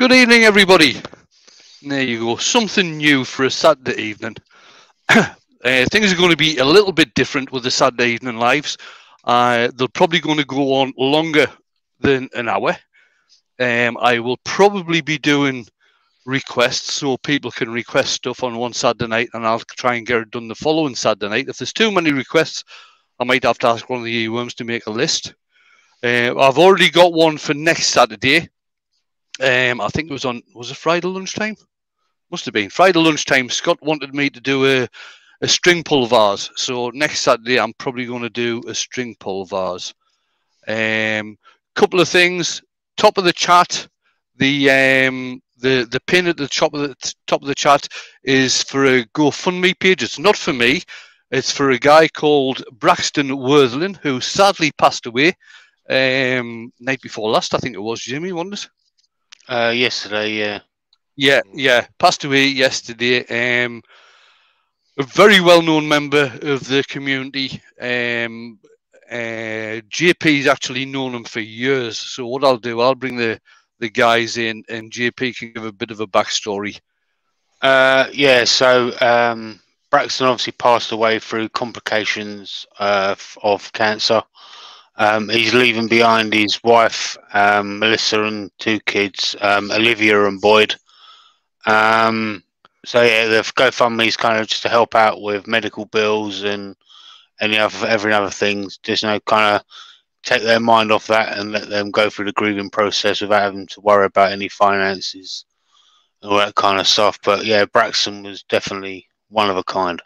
Good evening, everybody. There you go. Something new for a Saturday evening. Things are going to be a little bit different with the Saturday evening lives. They're probably going to go on longer than an hour. I will probably be doing requests so people can request stuff on one Saturday night, and I'll try and get it done the following Saturday night. If there's too many requests, I might have to ask one of the worms to make a list. I've already got one for next Saturday. I think it was it Friday lunchtime? Must have been Friday lunchtime. Scott wanted me to do a string pull vase. So next Saturday, I'm probably going to do a string pull vase. Couple of things. Top of the chat, the pin at the top of the chat is for a GoFundMe page. It's not for me. It's for a guy called Braxton Worthling, who sadly passed away night before last. I think it was, Jimmy, wasn't it? Yesterday, yeah. Yeah, passed away yesterday. A very well-known member of the community. JP's actually known him for years. So what I'll do, I'll bring the guys in, and JP can give a bit of a backstory. So Braxton obviously passed away through complications of cancer. He's leaving behind his wife, Melissa, and two kids, Olivia and Boyd. So yeah, the GoFundMe is kind of just to help out with medical bills and every other thing. Just kind of take their mind off that and let them go through the grieving process without having to worry about any finances and all that kind of stuff. But yeah, Braxton was definitely one of a kind,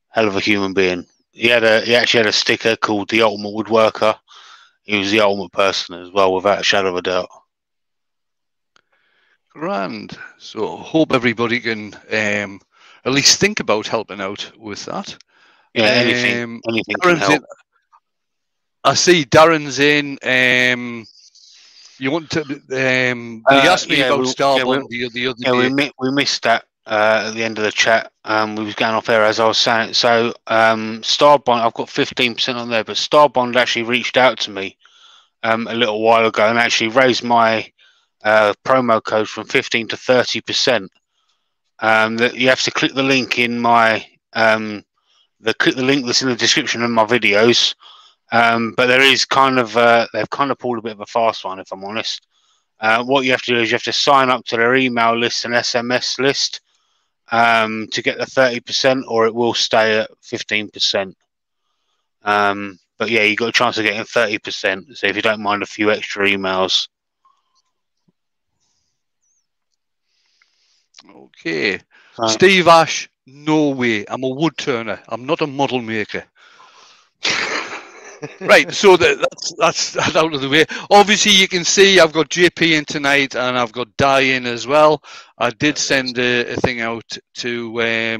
hell of a human being. He actually had a sticker called the Ultimate Woodworker. He was the ultimate person as well, without a shadow of a doubt. Grand. So hope everybody can at least think about helping out with that. Yeah, anything can help. I see Darren's in. You want to? He asked me about Starbond the other day. We missed that at the end of the chat. We was going off air as I was saying. So Starbond, I've got 15% on there, but Starbond actually reached out to me a little while ago and actually raised my promo code from 15 to 30%. That you have to click the link in my click the link that's in the description of my videos. But there is kind of they've kind of pulled a bit of a fast one, if I'm honest. What you have to do is you have to sign up to their email list and SMS list to get the 30%, or it will stay at 15%. But yeah, you got a chance of getting 30%. So if you don't mind a few extra emails. Okay. Steve Ash, no way. I'm a wood turner. I'm not a model maker. Right, so that's out of the way. Obviously, you can see I've got JP in tonight, and I've got Di in as well. I did send a thing out to a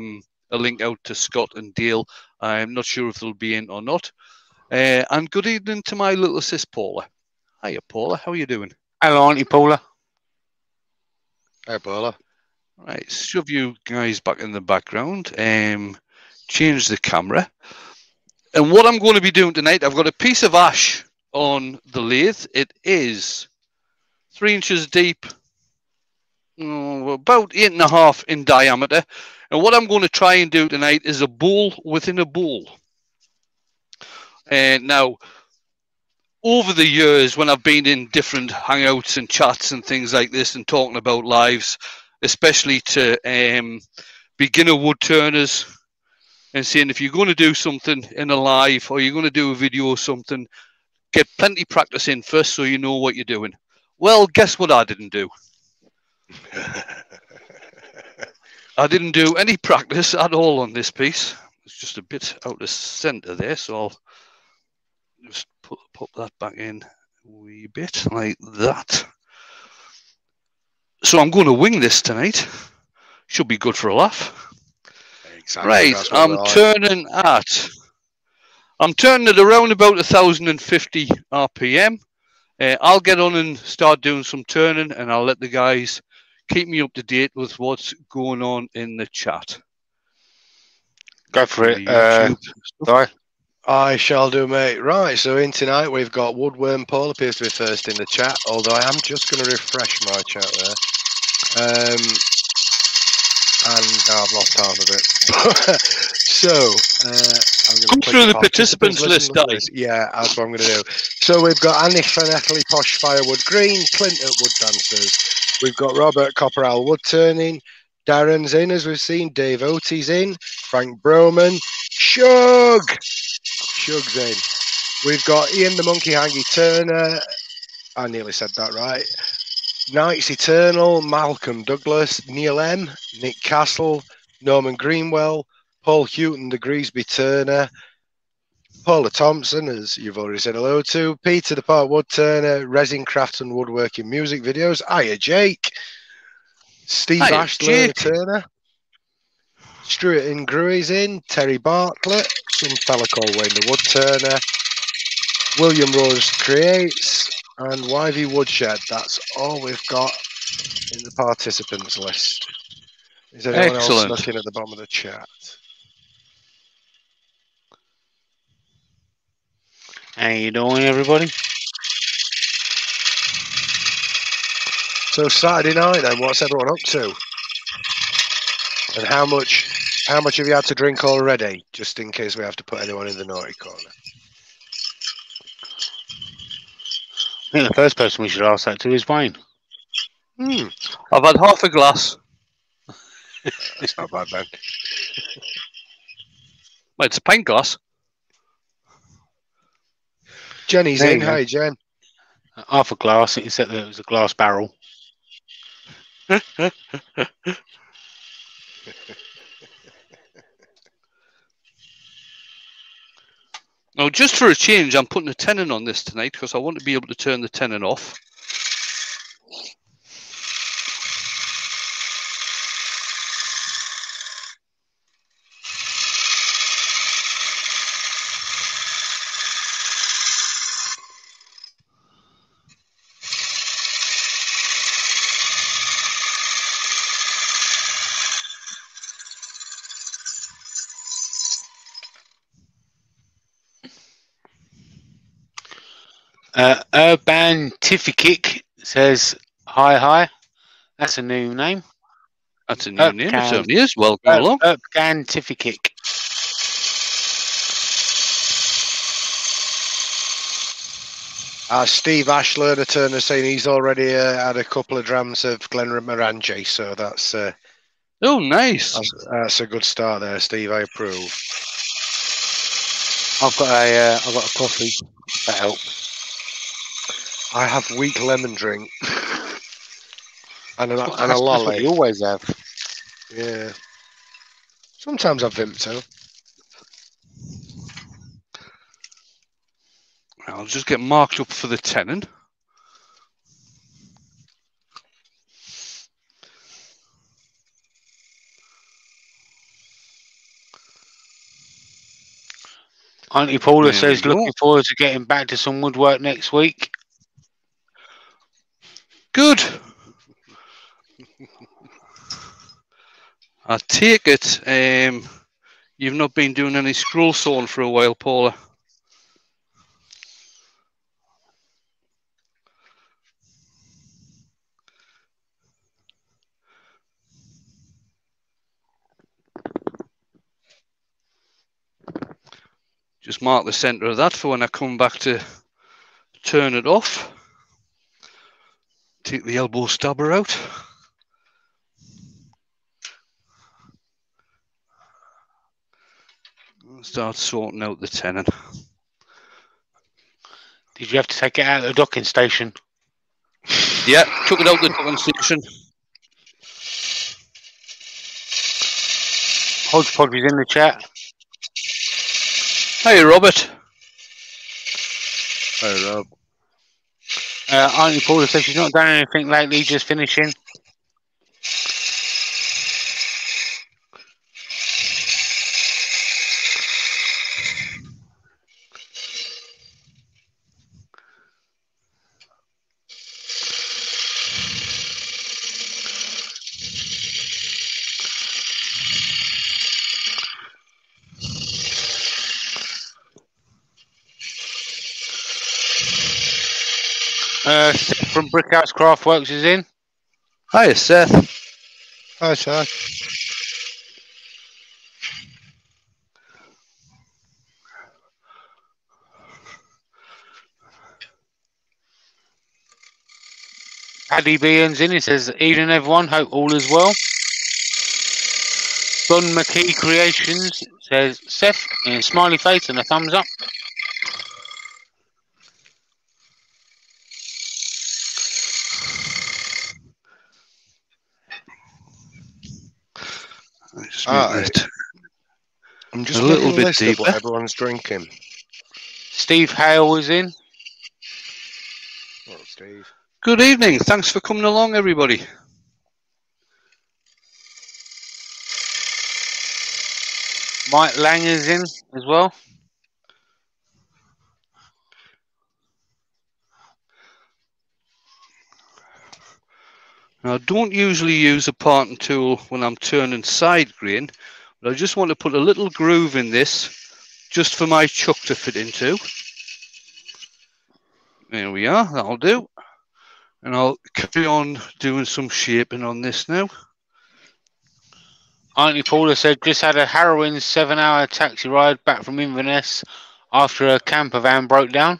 link out to Scott and Dale. I'm not sure if they'll be in or not. And good evening to my little sis Paula. Hiya, Paula. How are you doing? Hello, Auntie Paula. Hi, Paula. Right, shove you guys back in the background. Change the camera. And what I'm going to be doing tonight, I've got a piece of ash on the lathe. It is 3 inches deep, about 8.5 in diameter. And what I'm going to try and do tonight is a bowl within a bowl. And now, over the years, when I've been in different hangouts and chats and things like this and talking about lives, especially to beginner wood turners, and saying if you're going to do something in a live or you're going to do a video or something, get plenty practice in first so you know what you're doing. Well, guess what I didn't do? I didn't do any practice at all on this piece. It's just a bit out of center there, so I'll just put that back in a wee bit like that. So I'm going to wing this tonight. Should be good for a laugh. Exactly. Right, I'm turning at around about 1,050 RPM. I'll get on and start doing some turning, and I'll let the guys keep me up to date with what's going on in the chat. Go for it. Sorry. I shall do, mate. Right, so in tonight we've got Woodworm. Paul appears to be first in the chat, although I am just going to refresh my chat there. And now I've lost half of it. So, I'm going to Come click through the participants list, listen to Di. this. Yeah, that's what I'm going to do. So we've got Annie Fenethley, Posh Firewood Green, Clint at Wood Dancers. We've got Robert Copperal Wood Turning. Darren's in, as we've seen. Dave Oatie's in. Frank Broman. Shug's in. We've got Ian the Monkey Hangy Turner. I nearly said that right. Knights Eternal, Malcolm Douglas, Neil M, Nick Castle, Norman Greenwell, Paul Houghton, the Greasby Turner, Paula Thompson, as you've already said hello to, Peter the Part Wood Turner, Resin Craft and Woodworking Music Videos, Hiya Jake, Steve Hiya, Ashler the Jake. Turner, Stuart Ingrui's in, Terry Bartlett, some fella called Wayne the Wood Turner, William Rose Creates, and YV Woodshed. That's all we've got in the participants list. Is anyone else Excellent. snuck in at the bottom of the chat? How you doing, everybody? So Saturday night, then, what's everyone up to? And how much have you had to drink already? Just in case we have to put anyone in the naughty corner. I think the first person we should ask that to is Wayne. I've had half a glass. That's not bad, then. Well, it's a pint glass. Jenny's There in. you go. Hi, Jen. Half a glass, except that it was a glass barrel. Now, just for a change, I'm putting a tenon on this tonight because I want to be able to turn the tenon off. Urbantific says, hi. That's a new name. That's a new name. It certainly is. Welcome along. Urbantific. Steve Ashler, the Turner, saying he's already had a couple of drams of Glenmorangie, so that's Oh, nice. that's a good start there, Steve. I approve. I've got a coffee. That helps. I have weak lemon drink and a That's what lolly. you always have. Yeah. Sometimes I've Vimto. I'll just get marked up for the tenon. Auntie Paula There says, we go. looking forward to getting back to some woodwork next week. Good. I take it you've not been doing any scroll sawing for a while, Paula. Just mark the centre of that for when I come back to turn it off. Take the elbow stabber out. Start sorting out the tenon. Did you have to take it out of the docking station? Yeah, took it out the docking station. Hodgepodge is in the chat. Hey, Robert. Hi, Rob. Auntie Paula says she's not done anything lately, just finishing. Seth from Brickhouse Craftworks is in. Hi, Seth. Hi, sir. Paddy Bean's in. He says, "Evening, everyone. Hope all is well." Don McKee Creations says, "Seth," in a smiley face and a thumbs up. I'm just a little making a bit list deeper. of what everyone's drinking. Steve Hale is in. Oh, Steve. Good evening. Thanks for coming along, everybody. Mike Lang is in as well. Now, I don't usually use a parting tool when I'm turning side grain, but I just want to put a little groove in this just for my chuck to fit into. There we are, that'll do. And I'll carry on doing some shaping on this now. Auntie Paula said, "Just had a harrowing 7-hour taxi ride back from Inverness after a camper van broke down."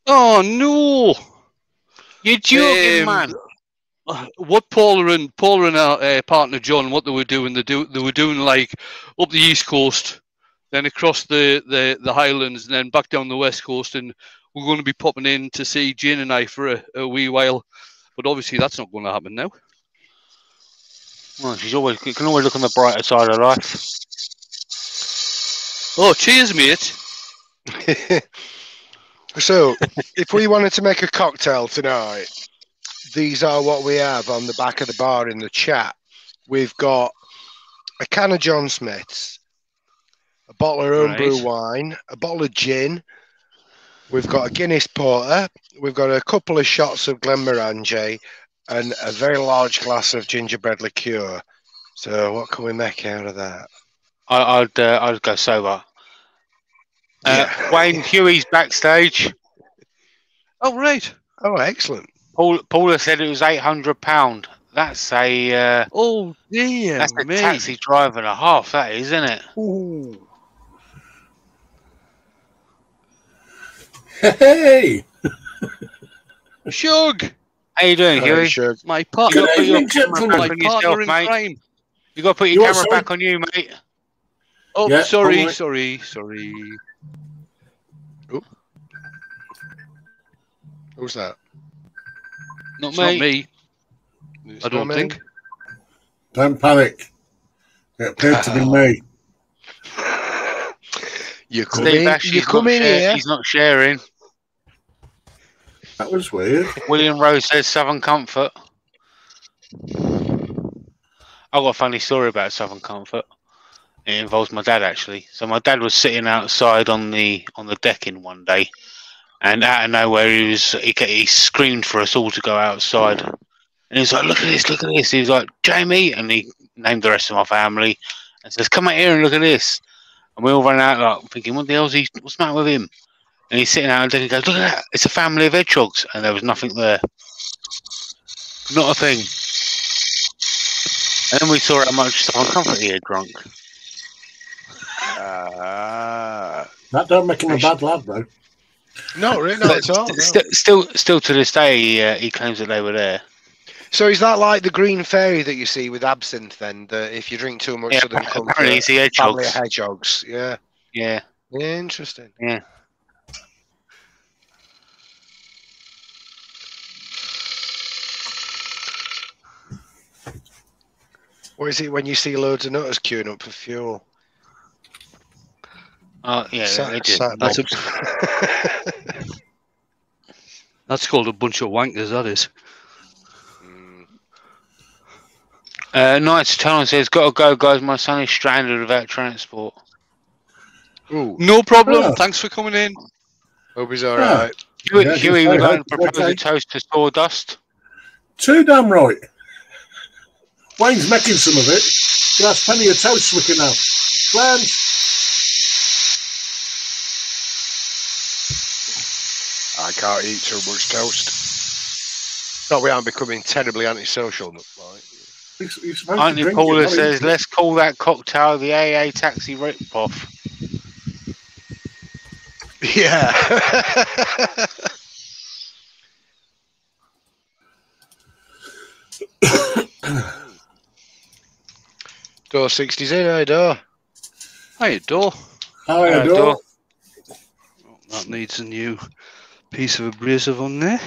Oh no! You're joking, man. What Paula and our partner John, what they were doing, they were doing like up the east coast, then across the Highlands, and then back down the west coast, and we're going to be popping in to see Jane and I for a wee while, but obviously that's not going to happen now. Well, you can always look on the brighter side of life. Oh, cheers, mate. So, if we wanted to make a cocktail tonight, these are what we have on the back of the bar in the chat. We've got a can of John Smith's, a bottle of homebrew wine, a bottle of gin. We've got a Guinness Porter. We've got a couple of shots of Glenmorangie and a very large glass of gingerbread liqueur. So, what can we make out of that? I'd go sober. Yeah. Wayne Huey's backstage. Oh, right. Oh, excellent. Paula said it was £800. That's a oh dear, that's a taxi drive and a half. That is, isn't it? Ooh. Hey, Shug. How you doing, Hello, Huey? Shug. My partner, Good evening, gentlemen. my partner in mate. crime. You got to put your camera back on you, mate. Oh, Yeah, sorry. Oop. Who's that? Not It's me. not me. It's I don't not me. think. Don't panic. It appeared to be me. You come Steve in, Ashley's you come not in here. He's not sharing. That was weird. William Rose says Southern Comfort. I've got a funny story about Southern Comfort. It involves my dad, actually. So my dad was sitting outside on the decking one day, and out of nowhere he screamed for us all to go outside. And he was like, "Look at this, look at this." He was like, "Jamie," and he named the rest of my family and says, "Come out here and look at this." And we all ran out like thinking, "What the hell's what's the matter with him?" And he's sitting out and he goes, "Look at that, it's a family of hedgehogs." And there was nothing there. Not a thing. And then we saw how much Southern Comfort he had drunk. That don't make him a bad lad, though. No, really, not at all. No. Still to this day, he claims that they were there. So is that like the green fairy that you see with absinthe? Then that if you drink too much, Yeah, Southern Comfort, apparently it's the family of hedgehogs. hedgehogs. Yeah. Yeah. Interesting. Yeah. Or is it when you see loads of nutters queuing up for fuel? Oh, yeah. That's called a bunch of wankers, that is. Knights of Town says, "Gotta go, guys. My son is stranded without transport." Ooh. No problem. Oh. Thanks for coming in. Hope he's all right. Huey would like to propose okay. a toast to sawdust. Too damn right. Wayne's making some of it. That's plenty of toast we can have. Glenn. I can't eat too much toast. Not we aren't becoming terribly antisocial. Like. You're supposed to Auntie drink Paula it, not says, eat it. let's call that cocktail the AA taxi rip-off. Yeah. Door 60's in, hey, door. Hey, door. Hi, Hello, Adore. door. That needs a new piece of abrasive on there.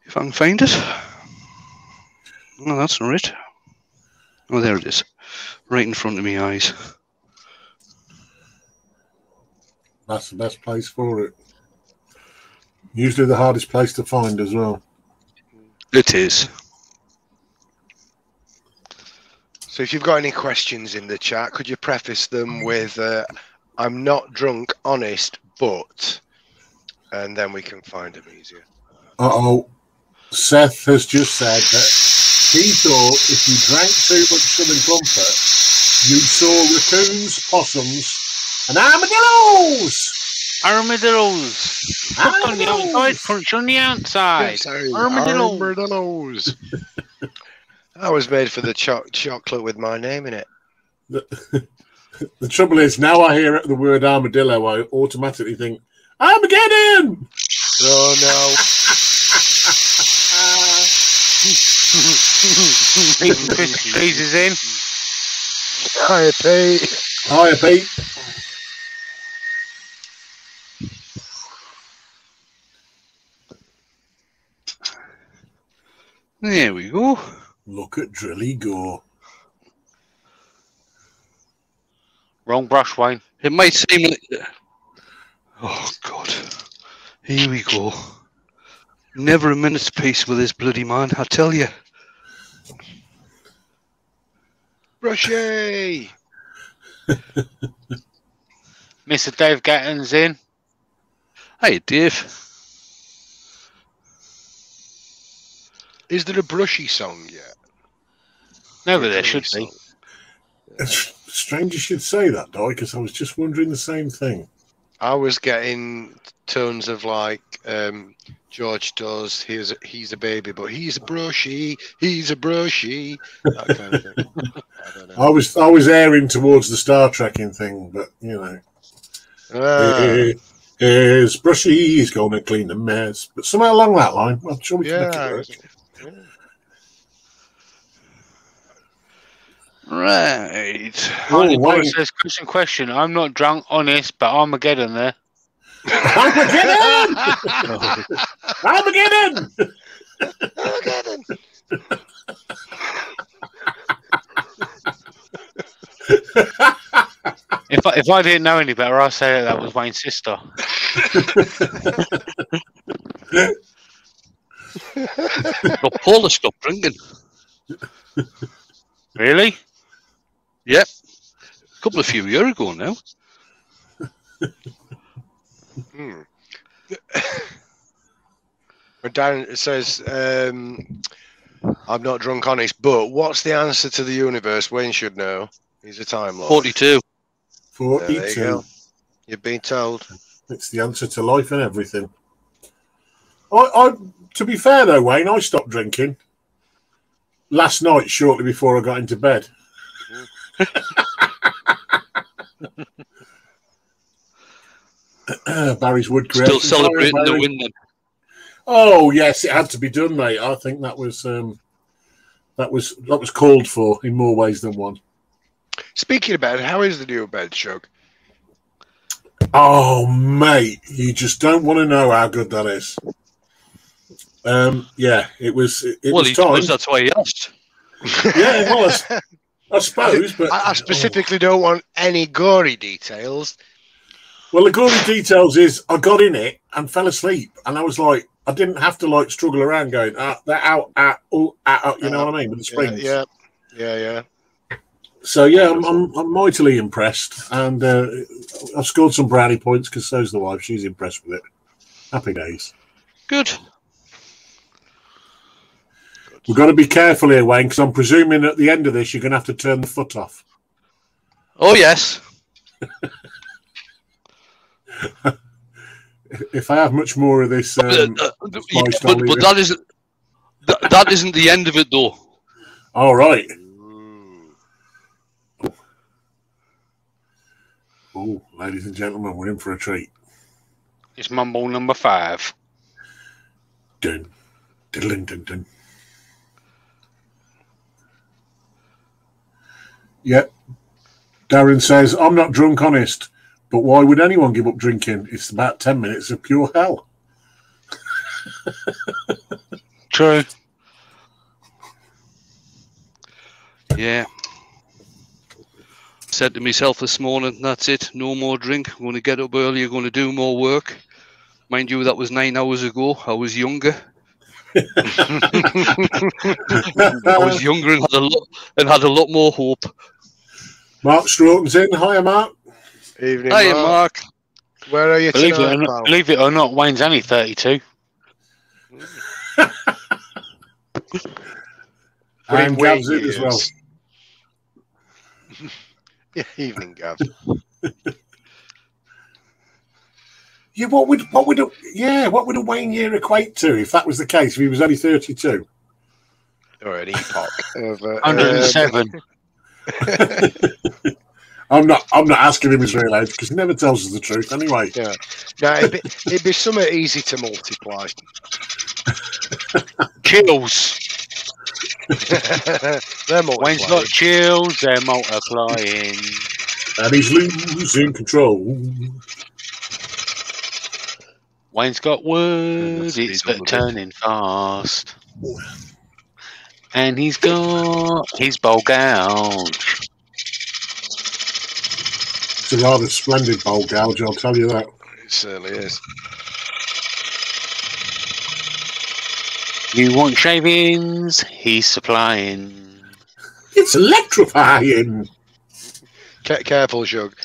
If I can find it. No, that's not it. Oh, there it is. Right in front of my eyes. That's the best place for it. Usually the hardest place to find as well. It is. So if you've got any questions in the chat, could you preface them with I'm not drunk, honest, but... And then we can find them easier. Uh-oh. Seth has just said that he thought if you drank too much Southern Comfort, you saw raccoons, possums, and armadillos! Armadillos. Cook on the outside, crunch on the outside. Armadillos. Armadillos. I was made for the chocolate with my name in it. The trouble is, now I hear the word armadillo, I automatically think, Armageddon! Oh, no. Please is in. Hiya, Pete. Hiya, Pete. There we go. Look at Drilly go. Wrong brush, Wayne. It might seem like... Oh, God. Here we go. Never a minute's peace with this bloody man, I tell you. Brushy. Mr. Dave Gatton's in. Hey, Dave. Is there a Brushy song yet? No, but there should be. It's strange you should say that, Doy, because I was just wondering the same thing. I was getting tones of like George does. He's a baby, but he's a brushy. He's a brushy. That kind of thing. I don't know. I was airing towards the Star Trekking thing, but you know, here's Brushy. He's going to clean the mess, but somewhere along that line. I'm sure we can make it work. Right. Auntie Oh, Paula Wayne. says, question. I'm not drunk, honest, but Armageddon there. Armageddon! Armageddon! Armageddon! If I didn't know any better, I'd say that was Wayne's sister. Well, Paula stopped drinking. Really? Yep. A few years ago now. Dan says, I'm not drunk, honest, but what's the answer to the universe? Wayne should know. He's a Time Lord. 42. 42. There you go. You've been told. It's the answer to life and everything. To be fair though, Wayne, I stopped drinking last night shortly before I got into bed. Barry's wood creation. Still celebrating Sorry, the Barry. win then. Oh yes, it had to be done, mate. I think that was called for in more ways than one. Speaking of bed, how is the new bed, Shug? Oh, mate, you just don't want to know how good that is. Yeah, it was. It Well, was he time. does, that's why he asked. Yeah, it was. I suppose, but I specifically don't want any gory details. Well, the gory details is I got in it and fell asleep, and I was like, I didn't have to like struggle around going that out, you know what I mean, with the springs. Yeah. So yeah, I'm mightily impressed, and I've scored some brownie points because so's the wife. She's impressed with it. Happy days. Good. We've got to be careful here, Wayne, because I'm presuming at the end of this you're going to have to turn the foot off. Oh, yes. If I have much more of this, spiced but olive- that isn't the end of it, though. All right. Oh, ladies and gentlemen, we're in for a treat. It's mumble number 5. Dun, dun, dun, dun. Yep. Darren says, I'm not drunk, honest, but why would anyone give up drinking? It's about 10 minutes of pure hell. True. Yeah. Said to myself this morning, that's it, no more drink. I'm going to get up early, I'm going to do more work. Mind you, that was 9 hours ago. I was younger. I was younger and had a lot more hope. Mark Stroughton's in. Hiya, Mark. Evening, Hiya, Mark. Mark. Where are you tonight, pal? Believe it or not, Wayne's only 32. And Wayne Gav's in as well. Yeah, evening, Gav. Yeah, what would a Wayne year equate to if that was the case? If he was only 32, Or an epoch of 107. I'm not asking him his real age because he never tells us the truth anyway. Yeah, no, it'd be somewhat easy to multiply. Chills. They're multiplying. Wayne's got chills, they're multiplying. And he's losing control. Wayne's got words, Yeah, it's speed turning fast. And he's got his bowl gouge. It's a rather splendid bowl gouge, I'll tell you that. It certainly is. You want shavings? He's supplying. It's electrifying. Careful, Shug.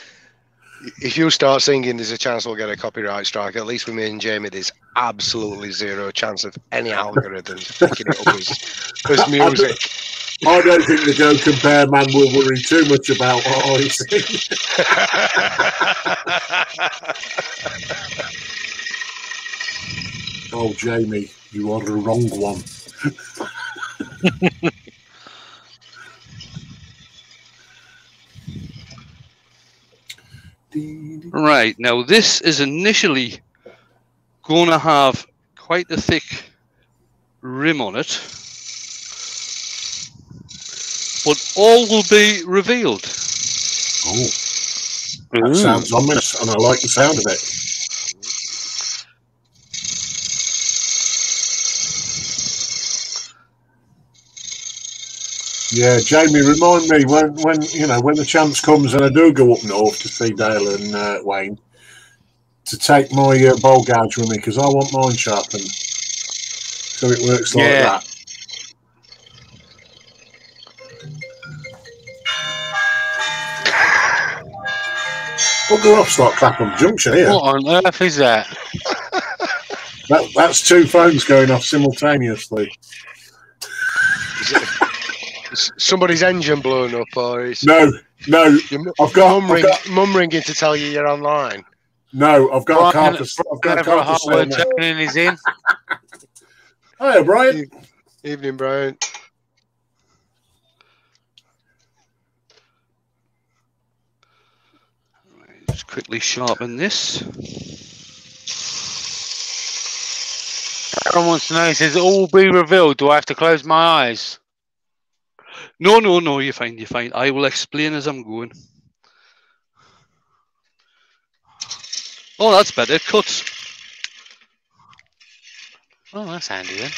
If you start singing, there's a chance we'll get a copyright strike. At least with me and Jamie, there's absolutely zero chance of any algorithms picking it up as music. I don't think the Go Compare man will worry too much about what I sing. Oh, Jamie, you are the wrong one. Right, now this is initially going to have quite a thick rim on it, but all will be revealed. Oh, that sounds ominous, and I like the sound of it. Yeah, Jamie, remind me when the chance comes and I do go up north to see Dale and Wayne to take my bowl gouge with me because I want mine sharpened so it works like that. Bugger off, start Clapham Junction here. What on earth is that? That's two phones going off simultaneously. Is somebody's engine blown up, or is No. I've got mum ringing to tell you you're online? No, I've got Brian, a car for Brian, turning is in. Hiya, Brian. Evening, Brian. Just quickly sharpen this. Someone wants to know, he says, all will be revealed. Do I have to close my eyes? No, you're fine, you're fine. I will explain as I'm going. Oh, that's better. It cuts. Oh, that's handy then.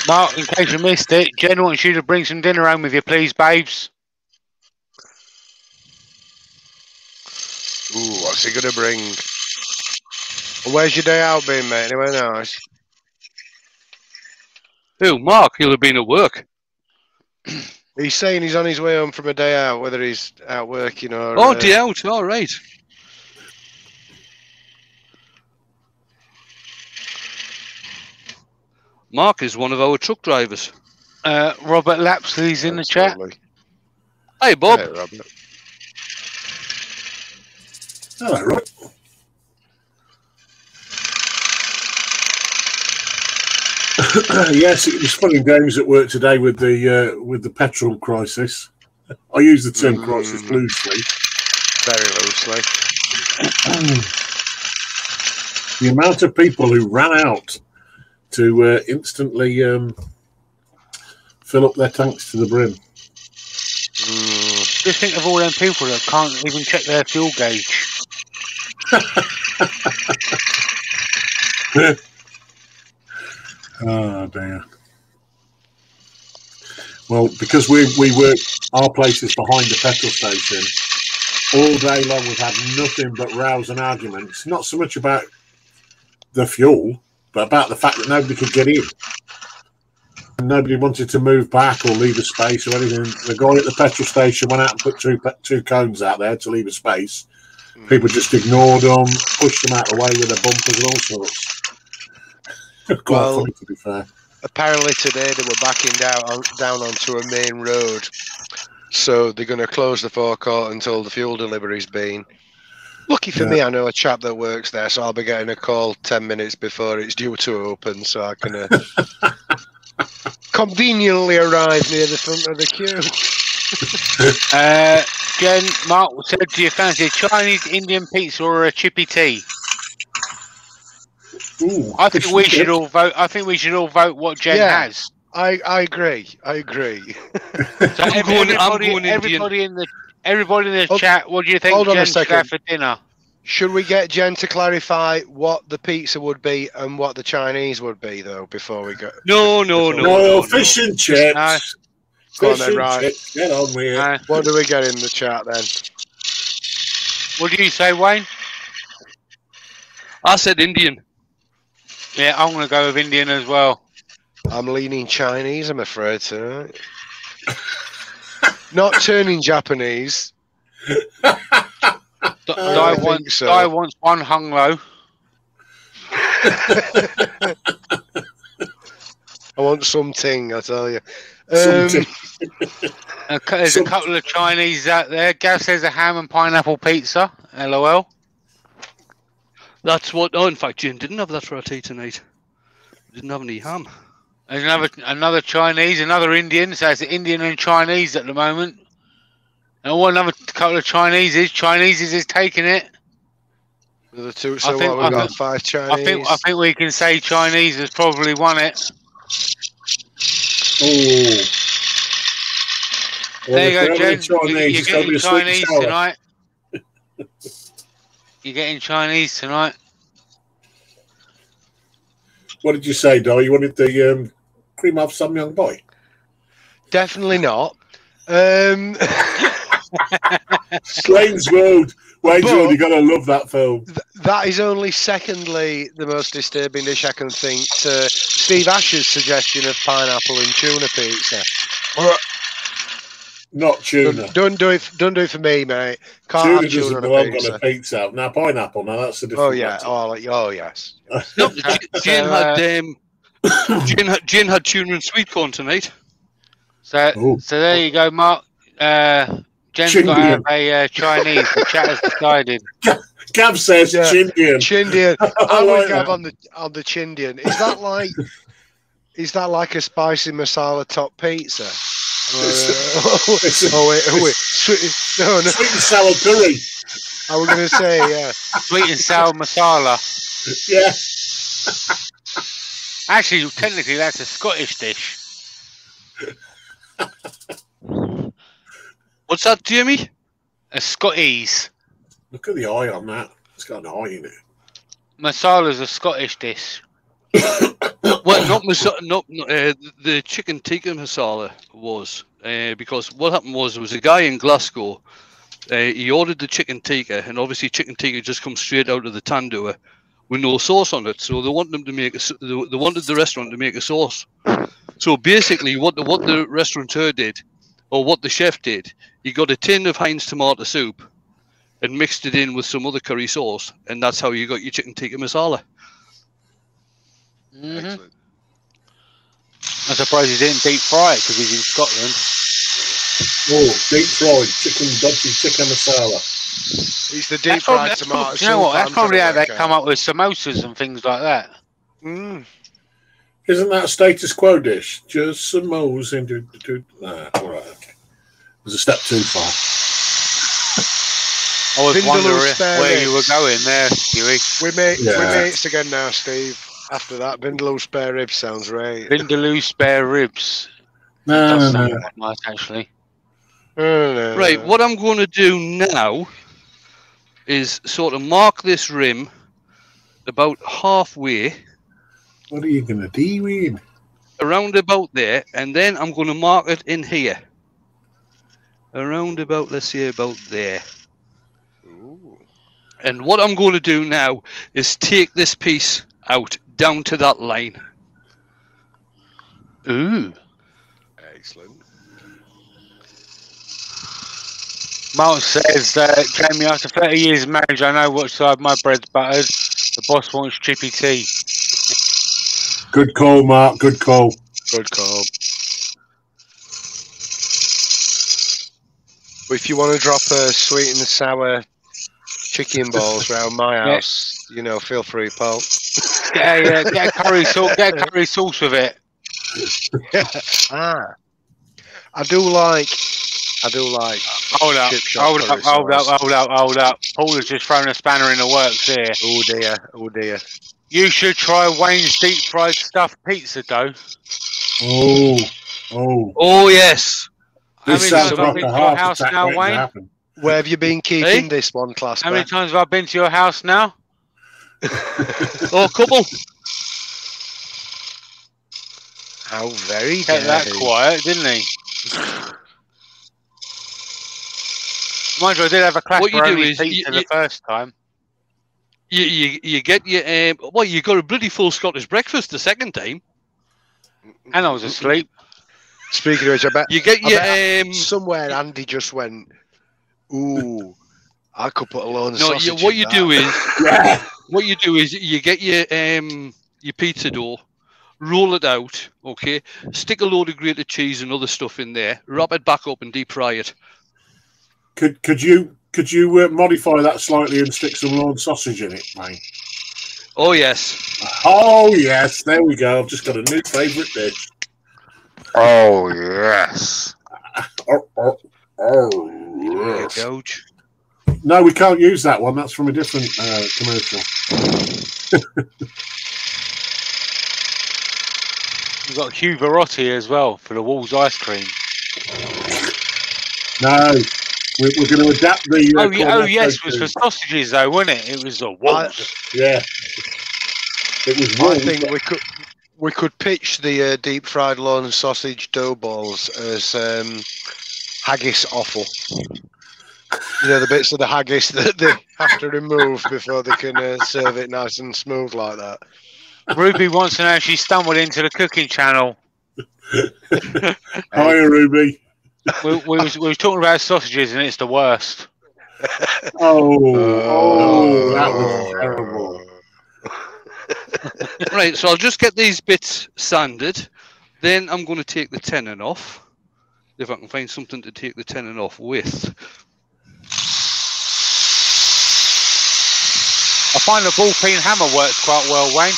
Mark, in case you missed it, Jen wants you to bring some dinner home with you, please, babes. Ooh, what's he gonna bring? Where's your day out been, mate? Anywhere nice? Who, Mark? He'll have been at work. He's saying he's on his way home from a day out, whether he's out working or. Oh, day out. All right. Mark is one of our truck drivers. Robert Lapsley's in the chat. Hey, Bob. Hey, Robert. Hello, Rob. Yes, it was fun and games at work today with the petrol crisis. I use the term crisis loosely. Very loosely. The amount of people who ran out to instantly fill up their tanks to the brim. Just think of all them people that can't even check their fuel gauge. Oh dear. Well, because we work, our place is behind the petrol station. All day long we've had nothing but rows and arguments. Not so much about the fuel, but about the fact that nobody could get in. Nobody wanted to move back or leave a space or anything. The guy at the petrol station went out and put two cones out there to leave a space. People just ignored them, pushed them out of the way with their bumpers and all sorts. Quite funny, to be fair. Apparently today they were backing down onto a main road, so they're going to close the forecourt until the fuel delivery's been. Lucky for me, I know a chap that works there, so I'll be getting a call 10 minutes before it's due to open, so I can conveniently arrive near the front of the queue. Jen, Mark said, do you fancy a Chinese Indian pizza or a chippy tea? Ooh, I think we should all vote. I think we should all vote what Jen has. I agree. I agree. So everybody in the chat, what do you think Jen should have for dinner? Should we get Jen to clarify what the pizza would be and what the Chinese would be, though, before we go? No, fish and chips. No. Go on then, right. Chips. Get on with it. What do we get in the chat then? What do you say, Wayne? I said Indian. Yeah, I'm going to go with Indian as well. I'm leaning Chinese, I'm afraid, tonight. Not turning Japanese. I want one hung low. I want something, I tell you. There's a couple of Chinese out there. Gav says a ham and pineapple pizza. LOL. That's what. Oh, in fact, Jim didn't have that for our tea tonight. Didn't have any ham. There's another Chinese, another Indian. So it's Indian and Chinese at the moment. And another couple of Chineses. Chineses is taking it. The two. So we've got 5 Chinese. I think we can say Chinese has probably won it. Oh. There you go, Jen. You're getting Chinese tonight. You're getting Chinese tonight. What did you say, Doll? You wanted the cream of some young boy? Definitely not. Wayne's World. You got to love that film. That is only secondly the most disturbing dish I can think to Steve Asher's suggestion of pineapple and tuna pizza. Not tuna. Don't do it for me, mate. Can't Tuna have tuna doesn't on belong a pizza. on a pizza. Now pineapple. Now that's a different. Oh yeah. matter. Oh yes. No, Jane had tuna and sweet corn tonight. So there you go, Mark. Jen's got to have a Chinese. The chat has decided. Gav says Chindian. Chindian. I would Gav on the Chindian. Is that like a spicy masala top pizza? Sweet and sour curry. I was going to say, yeah. Sweet and sour masala. Yeah. Actually, technically, that's a Scottish dish. What's that, Jamie? A Scotties. Look at the eye on that. It's got an eye in it. Masala's a Scottish dish. Well, not the chicken tikka masala was because what happened was there was a guy in Glasgow. He ordered the chicken tikka, and obviously chicken tikka just comes straight out of the tandoor with no sauce on it. So they wanted them to make they wanted the restaurant to make a sauce. So basically, what the restaurateur did, or what the chef did, he got a tin of Heinz tomato soup and mixed it in with some other curry sauce, and that's how you got your chicken tikka masala. Excellent. I'm surprised he didn't deep fry it because he's in Scotland. Oh, deep fried chicken dodgy tikka masala. It's the deep fried tomato soup. You know what? That's I'm probably how trying they to work come out. up with samosas and things like that. Isn't that a status quo dish? Just some moles into nah, all right, okay. It was a step too far. I was Vindaloo wondering spare where you were ribs. going there, Huey. We're mates again now, Steve. After that, Vindaloo spare ribs sounds right. Vindaloo spare ribs. No, Does no, sound no. quite nice, actually. Right, what I'm going to do now is sort of mark this rim about halfway, What are you going to do with? around about there, and then I'm going to mark it in here. Around about, let's say about there. Ooh. And what I'm going to do now is take this piece out down to that line. Ooh. Excellent. Mark says, Jamie, after 30 years of marriage, I know what side my bread's buttered. The boss wants chippy tea. Good call, Mark. Good call. Good call. But if you want to drop a sweet and sour chicken balls round my house, you know, feel free, pal. Get a curry sauce. Get a curry sauce with it. I do like. Hold up, chip shop hold curry up, hold up, sauce. hold up. Paul has just thrown a spanner in the works here. Oh dear, oh dear. You should try Wayne's deep fried stuffed pizza dough. Oh, yes. How This many times sounds have I like been a to your heart house attack now, waiting to Wayne? happen. Where have you been keeping Hey? this one, How many Clasper? times have I been to your house now? Oh, a couple. How very Kept that dirty. quiet, didn't he? Mind you, I did have a What you do clapperoni is pizza the first time. You get your you got a bloody full Scottish breakfast the second time. And I was asleep. Speaking of which, I bet You get your somewhere Andy just went, ooh, I could put a load of no. sausage What in you that. do is Yeah. what you do is you get your pizza dough, roll it out, okay, stick a load of grated cheese and other stuff in there, wrap it back up and deep fry it. Could you modify that slightly and stick some Lord sausage in it, mate? Oh yes. Oh yes, there we go. I've just got a new favourite dish. Oh, yes. Oh You yes. gouge. No, we can't use that one. That's from a different commercial. We've got Hugh Verotti as well for the Walls ice cream. No, we're going to adapt the. Oh yes, it was for sausages though, wasn't it? It was a Walls. Yeah. It was. I Wolves. think we could pitch the deep fried lawn sausage dough balls as haggis offal. You know, the bits of the haggis that they have to remove before they can serve it nice and smooth like that. Ruby wants to know if she stumbled into the cooking channel. Hiya, Ruby. We was talking about sausages and it's the worst. Oh, that was terrible. Right, so I'll just get these bits sanded. Then I'm going to take the tenon off. If I can find something to take the tenon off with. I find the ball peen hammer works quite well, Wayne.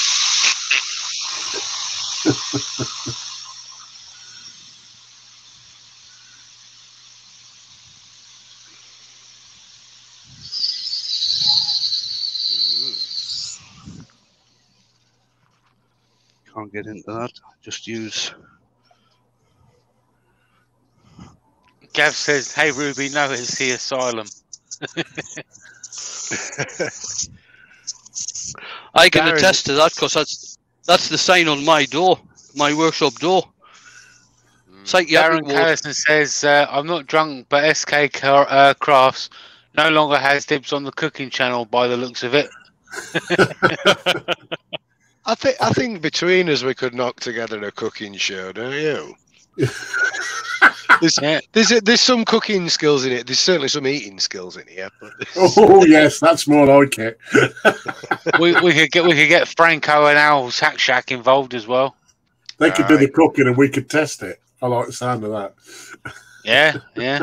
Can't get into that. Just use. Gav says, "Hey Ruby, no, it's the asylum." I can Darren- attest to that because That's the sign on my door, my workshop door. Psychiatric Darren ward. Callison says, I'm not drunk, but SK Crafts no longer has dibs on the cooking channel by the looks of it. I think between us we could knock together a cooking show, don't you? There's some cooking skills in it. There's certainly some eating skills in here. But Oh yes, that's more like it. we could get Franco and Al Sack Shack involved as well. They could do the cooking and we could test it. I like the sound of that. Yeah. They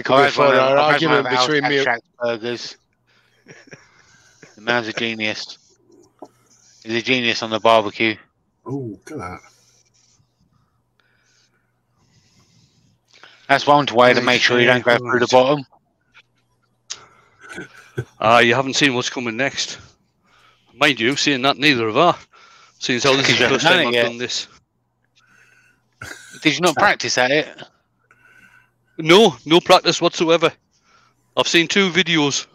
could be for our argument between me. Shack burgers. The man's a genius. He's a genius on the barbecue. Oh, look at that. That's one way to make sure you don't go through the bottom. You haven't seen what's coming next. Mind you, seeing that neither have I. Seeing how this is the first time I've done this. Did you not practice at it? No practice whatsoever. I've seen 2 videos.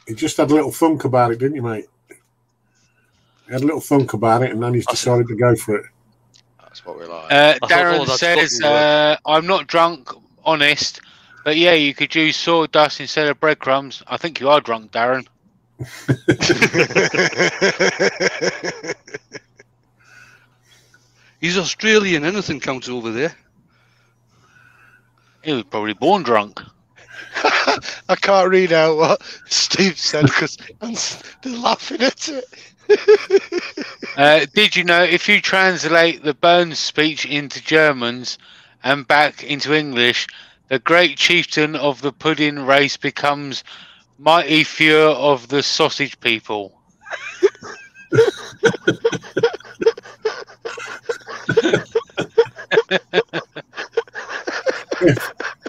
You just had a little thunk about it, didn't you, mate? You had a little thunk about it and then he's decided to go for it. That's what we like. Darren says, I'm not drunk, honest, but yeah, you could use sawdust instead of breadcrumbs. I think you are drunk, Darren. He's Australian, anything counts over there. He was probably born drunk. I can't read out what Steve said because they're laughing at it. Did you know if you translate the Burns speech into Germans and back into English, the great chieftain of the pudding race becomes mighty Führer of the sausage people?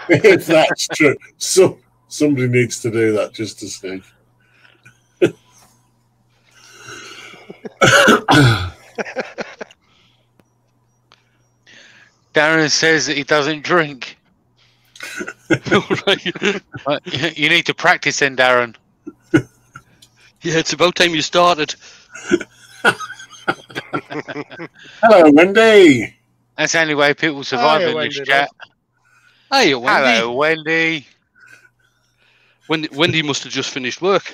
If that's true, somebody needs to do that just to see. Darren says that he doesn't drink. You need to practice then, Darren. Yeah, it's about time you started. Hello, Wendy. That's the only way people survive in this chat. Hey, Wendy. Hello, Wendy. Wendy must have just finished work.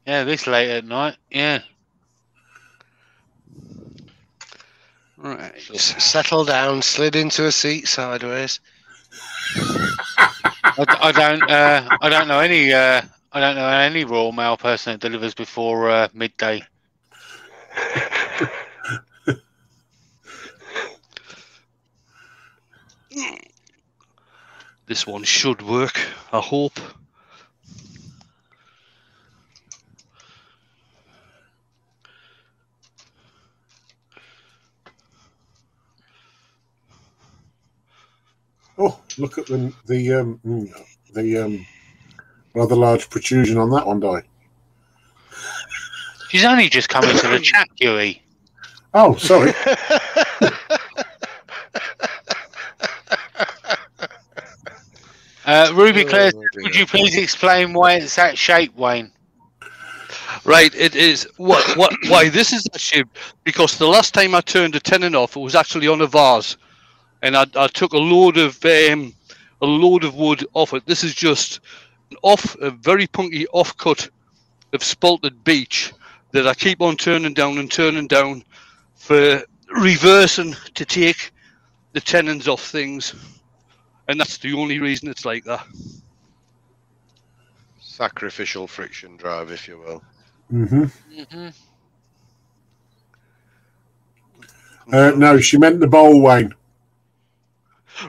Yeah, this late at night. Yeah. Right. Settle down, slid into a seat sideways. I don't know any Royal Mail person that delivers before midday. This one should work, I hope. Oh, look at the rather large protrusion on that one, Di. She's only just come into the chat, Huey. Oh, sorry. Ruby Claire, would you please explain why it's that shape, Wayne? Right, it is. Why this is that shape? Because the last time I turned a tenon off, it was actually on a vase, and I took a load of wood off it. This is just a very punky offcut of spalted beech that I keep on turning down for reversing to take the tenons off things, and that's the only reason it's like that. Sacrificial friction drive, if you will. No, she meant the bowl, Wayne.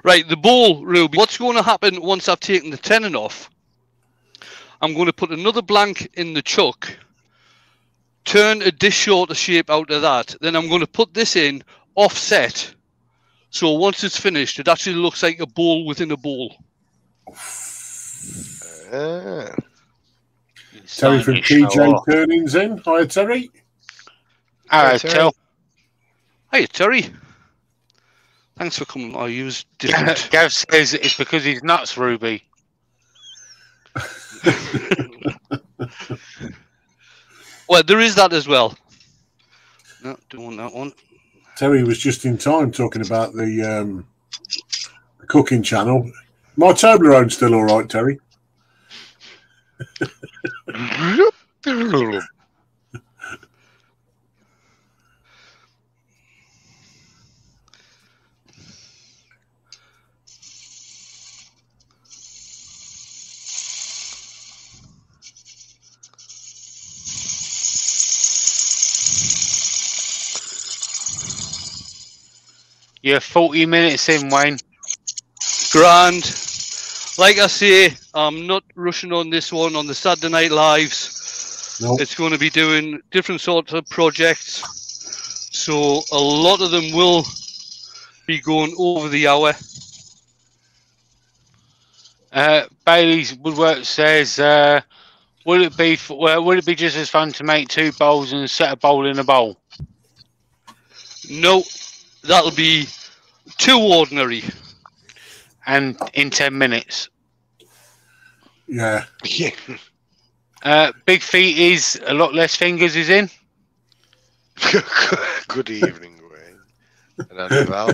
Right, the bowl, Ruby. What's going to happen once I've taken the tenon off? I'm going to put another blank in the chuck, turn a dish shorter shape out of that. Then I'm going to put this in offset. So once it's finished, it actually looks like a bowl within a bowl. Terry from PJ Turnings in. Hi, Terry. Hello, Terry. Hey, Terry. Thanks for coming. I use different. Gav says it's because he's nuts, Ruby. Well, there is that as well. No, don't want that one. Terry was just in time talking about the cooking channel. My Toblerone still all right, Terry? You're 40 minutes in, Wayne. Grand. Like I say, I'm not rushing on this one on the Saturday Night Lives. Nope. It's going to be doing different sorts of projects. So a lot of them will be going over the hour. Bailey's Woodwork says, would it be just as fun to make 2 bowls and set a bowl in a bowl? No, that'll be too ordinary. And in 10 minutes. Yeah. Big Feet is a lot less fingers is in. Good evening, Wayne. And Auntie Val.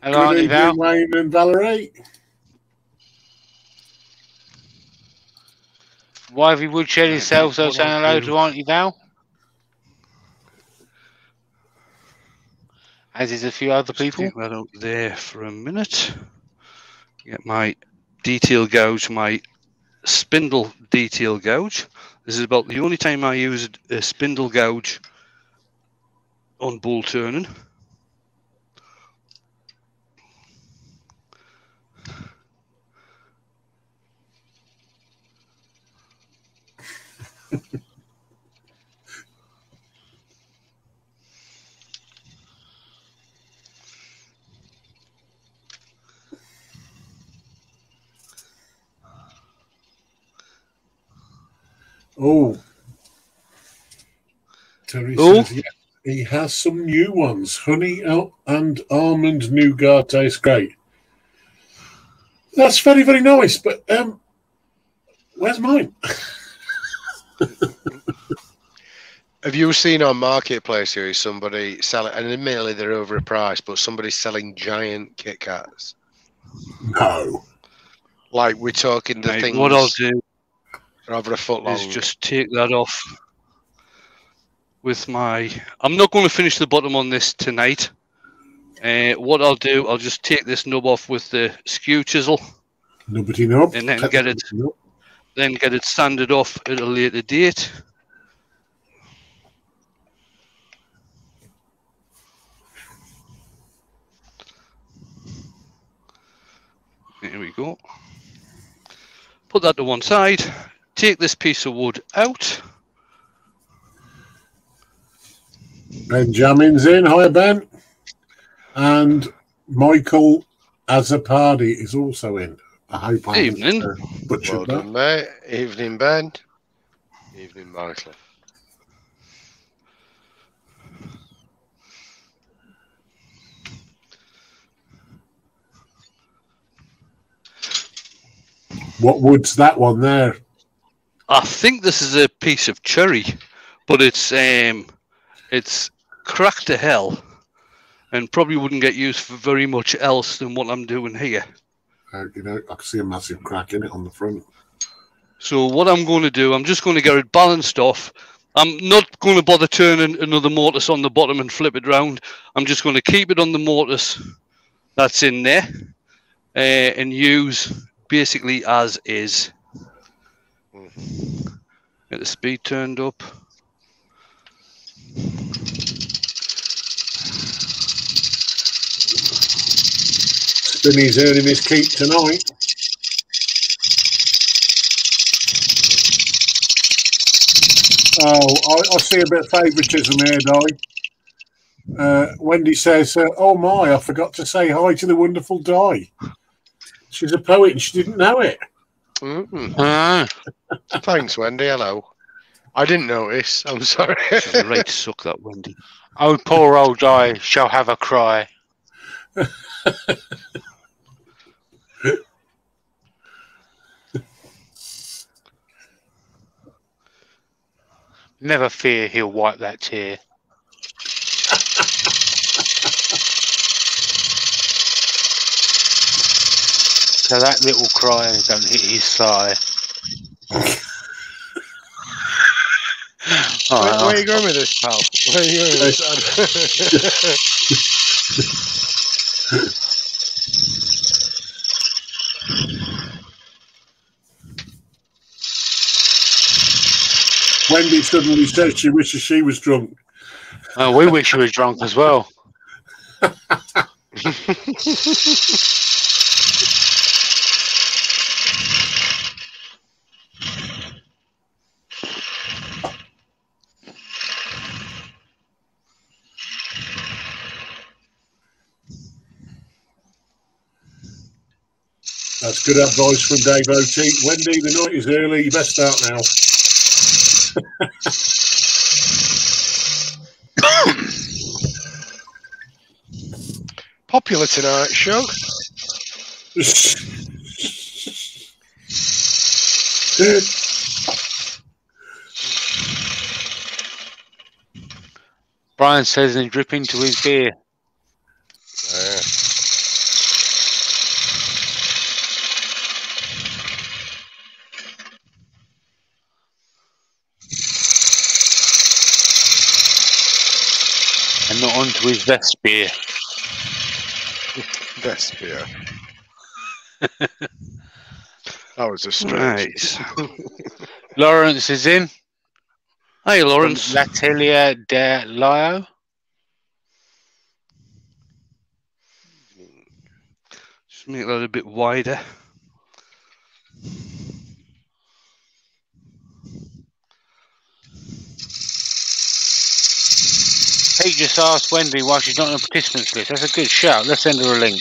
And Auntie Val. Wayne and Valerie. Wivey Woodshed is also saying hello to Auntie Val. As is a few other people. Take that out there for a minute. Get my detail gouge, my spindle detail gouge. This is about the only time I use a spindle gouge on bowl turning. Oh. Terry says, yeah, he has some new ones. Honey and almond nougat tastes great. That's very, very nice, but where's mine? Have you seen on Marketplace here somebody selling, and admittedly they're overpriced, but somebody's selling giant Kit Kats? No. Like we're talking the things. What I'll do over a foot long. is just take that off with my... I'm not going to finish the bottom on this tonight. What I'll do, I'll just take this nub off with the skew chisel. Nubbity nub. And then get it sanded off at a later date. There we go. Put that to one side. Take this piece of wood out. Benjamin's in. Hi, Ben. And Michael Azapadi is also in. I hope I Evening. Well Butchered that. done, mate. Evening, Ben. Evening, Michael. What wood's that one there? I think this is a piece of cherry, but it's cracked to hell, and probably wouldn't get used for very much else than what I'm doing here. I can see a massive crack in it on the front. So what I'm going to do, I'm just going to get it balanced off. I'm not going to bother turning another mortise on the bottom and flip it round. I'm just going to keep it on the mortise that's in there and use basically as is. Get the speed turned up. Spinny's earning his keep tonight. Oh, I see a bit of favouritism here, Di. Wendy says, oh my, I forgot to say hi to the wonderful Di. She's a poet and she didn't know it. Thanks, Wendy. Hello. I didn't notice. I'm sorry. Right, suck that, Wendy. Oh, poor old Di shall have a cry. Never fear, he'll wipe that tear. So that little cry don't hit his thigh. Where are you going with this, pal? Where are you going with this? Wendy suddenly says she wishes she was drunk. Oh, we wish she was drunk as well. That's good advice from Dave O.T. Wendy, the night is early. You best start now. Popular tonight, show. Brian says and drip into his beer. And not onto his vest beer. Best beer. That was a stretch. Nice. Lawrence is in. Hi, Lawrence. L'Atelier de Lio. Just make that a bit wider. Pete just asked Wendy why she's not on the participants list. That's a good shout. Let's send her a link.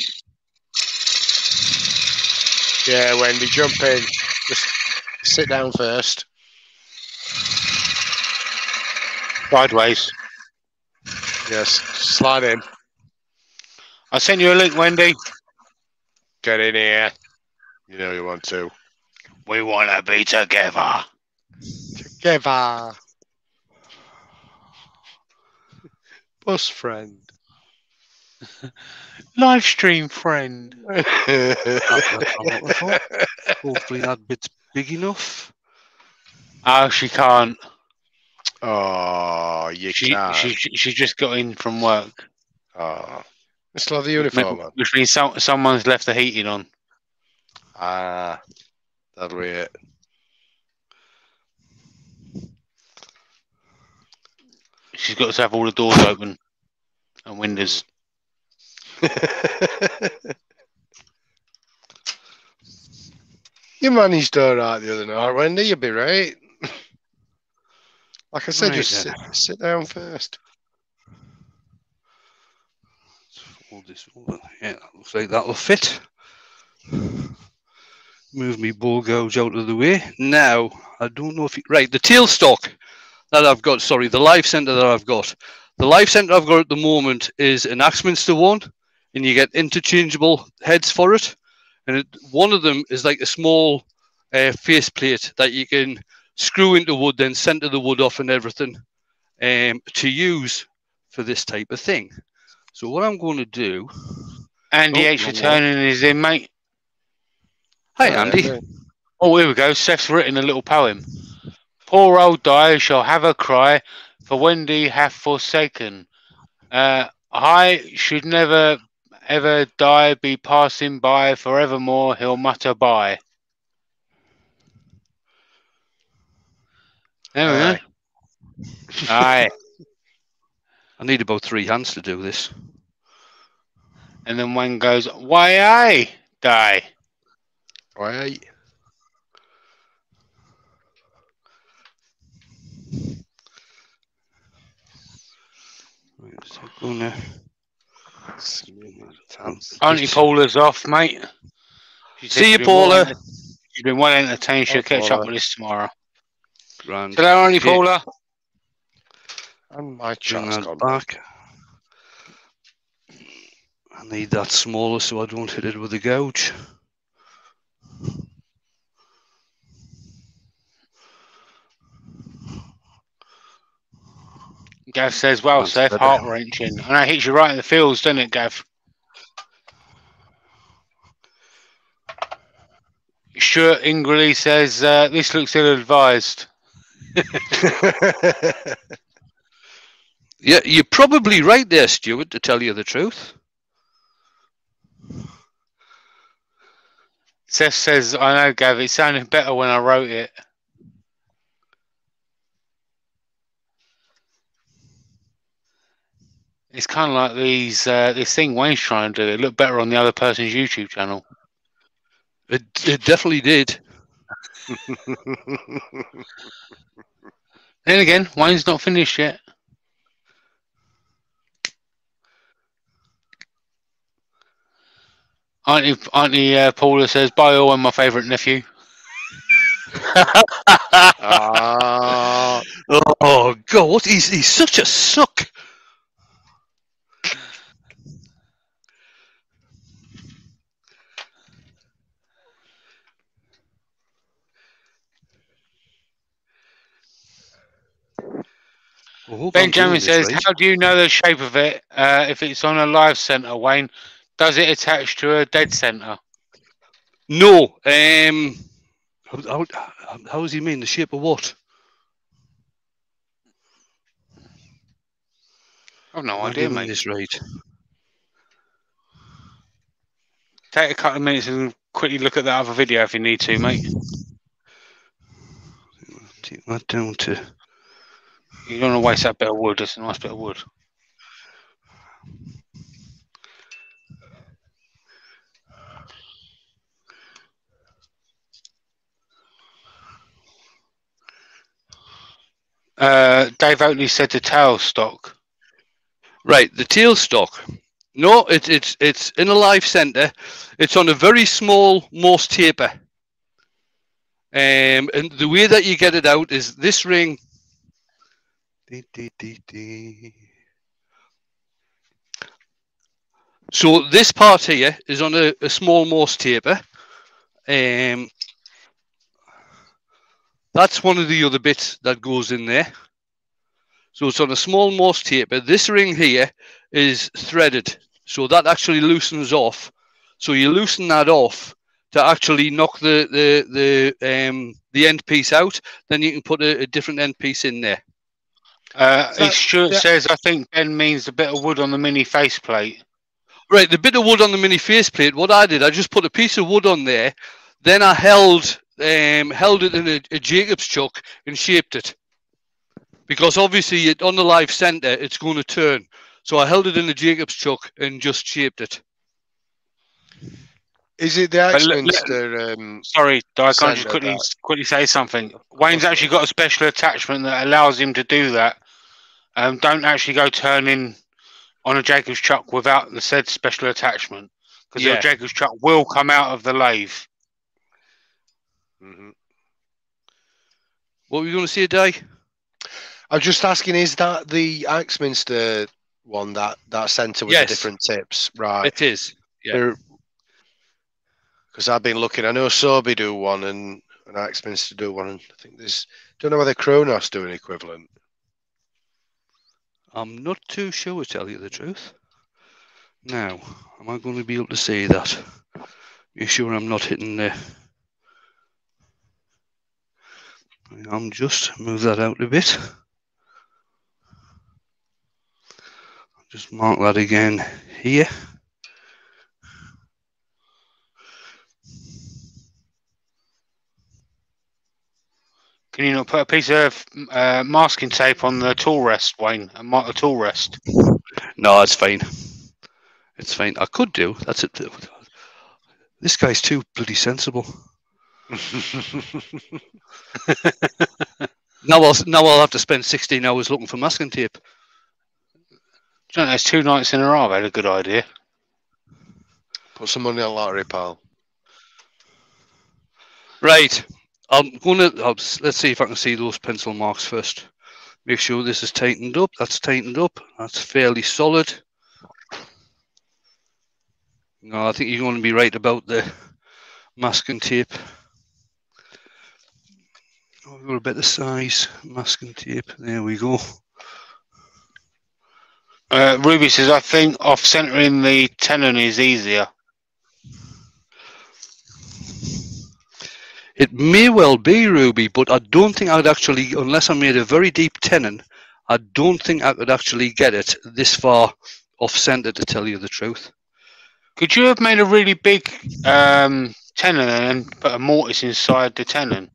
Yeah, Wendy, jump in. Just sit down first. Sideways. Yes, slide in. I sent you a link, Wendy. Get in here. You know you want to. We want to be together. Together. Bus friend. Live stream friend. Hopefully that bit's big enough. Oh, she can't. Oh, you can't. She just got in from work. Oh. Still have the uniform on. Which means someone's left the heating on. Ah, that'll be it. She's got to have all the doors open and windows. You managed all right the other night, Wendy. You'll be right. Like I said, Right, just sit down first. Let's fold this over. Yeah, that looks like that'll fit. Move me ball gouge out of the way. Now, I don't know if... Right, the tailstock that I've got, sorry, the live centre that I've got. The live centre I've got at the moment is an Axminster one, and you get interchangeable heads for it. And one of them is like a small faceplate that you can screw into wood, then centre the wood off and everything to use for this type of thing. So what I'm going to do... Andy H. Returning is in, mate. Hi, Andy. Oh, here we go. Seth's written a little poem. Poor old Di shall have a cry, for Wendy hath forsaken. I should never ever die, be passing by, forevermore he'll mutter by. There we go. Aye. I need about 3 hands to do this. And then one goes, why aye, Di? Why? Auntie Paula's off, mate. See you, Paula. You've been well entertained. She'll catch Paula. up with us tomorrow. Grand. Hello, Auntie Paula. And my Bring chat's that gone back. I need that smaller so I don't hit it with a gouge. Gav says, well, That's Seth, better. heart-wrenching. And that hits you right in the feels, doesn't it, Gav? Stuart Ingley says, this looks ill-advised. Yeah, you're probably right there, Stuart, to tell you the truth. Seth says, I know, Gav, it sounded better when I wrote it. It's kind of like this thing Wayne's trying to do. It looked better on the other person's YouTube channel. It definitely did. Then again, Wayne's not finished yet. Auntie Paula says, bye all, and my favourite nephew. Oh, God, what? He's such a suck. Benjamin says, how do you know the shape of it if it's on a live centre, Wayne? Does it attach to a dead centre? No. How does he mean? The shape of what? I've no idea, mate. This right. Take a couple of minutes and quickly look at that other video if you need to, mate. Take that down to... You don't want to waste that bit of wood. It's a nice bit of wood. Dave Oatley said the tail stock. Right, the tail stock. No, it's in a live centre. It's on a very small Morse taper. And the way that you get it out is this ring. So this part here is on a small Morse taper. That's one of the other bits that goes in there. So it's on a small Morse taper. This ring here is threaded, so that actually loosens off. So you loosen that off to actually knock the end piece out. Then you can put a different end piece in there. Stuart says, I think Ben means a bit of wood on the mini faceplate. Right, the bit of wood on the mini faceplate. What I did, I just put a piece of wood on there. Then I held it in a Jacob's chuck and shaped it. Because obviously on the live centre, it's going to turn. So I held it in the Jacob's chuck and just shaped it. Is it the Axminster? Sorry, I can't just quickly say something. Wayne's actually got a special attachment that allows him to do that. Don't actually go turning on a Jacob's chuck without the said special attachment. Because the Jacob's chuck will come out of the lathe. Mm-hmm. What were you going to say, Di? I'm just asking, is that the Axminster one, that centre with the different tips? Right. It is. Yeah. Because I've been looking, I know Sobe do one and Axminster do one, and I think don't know whether Kronos do an equivalent. I'm not too sure, to tell you the truth. Now, am I going to be able to say that? Be sure I'm not hitting the... I'm just move that out a bit. Just mark that again here. Can you not put a piece of masking tape on the tool rest, Wayne, and mark the tool rest? No, it's fine. It's fine. I could do. That's it. This guy's too bloody sensible. Now I'll have to spend 16 hours looking for masking tape. John, that's 2 nights in a row. I had a good idea. Put some money on lottery, pal. Right. Let's see if I can see those pencil marks first. Make sure this is tightened up. That's tightened up. That's fairly solid. No, I think you're going to be right about the masking tape. We've got a better size masking tape. There we go. Ruby says, I think off-centering the tenon is easier. It may well be, Ruby, but I don't think I'd actually, unless I made a very deep tenon, I don't think I could actually get it this far off-centre, to tell you the truth. Could you have made a really big tenon and put a mortise inside the tenon?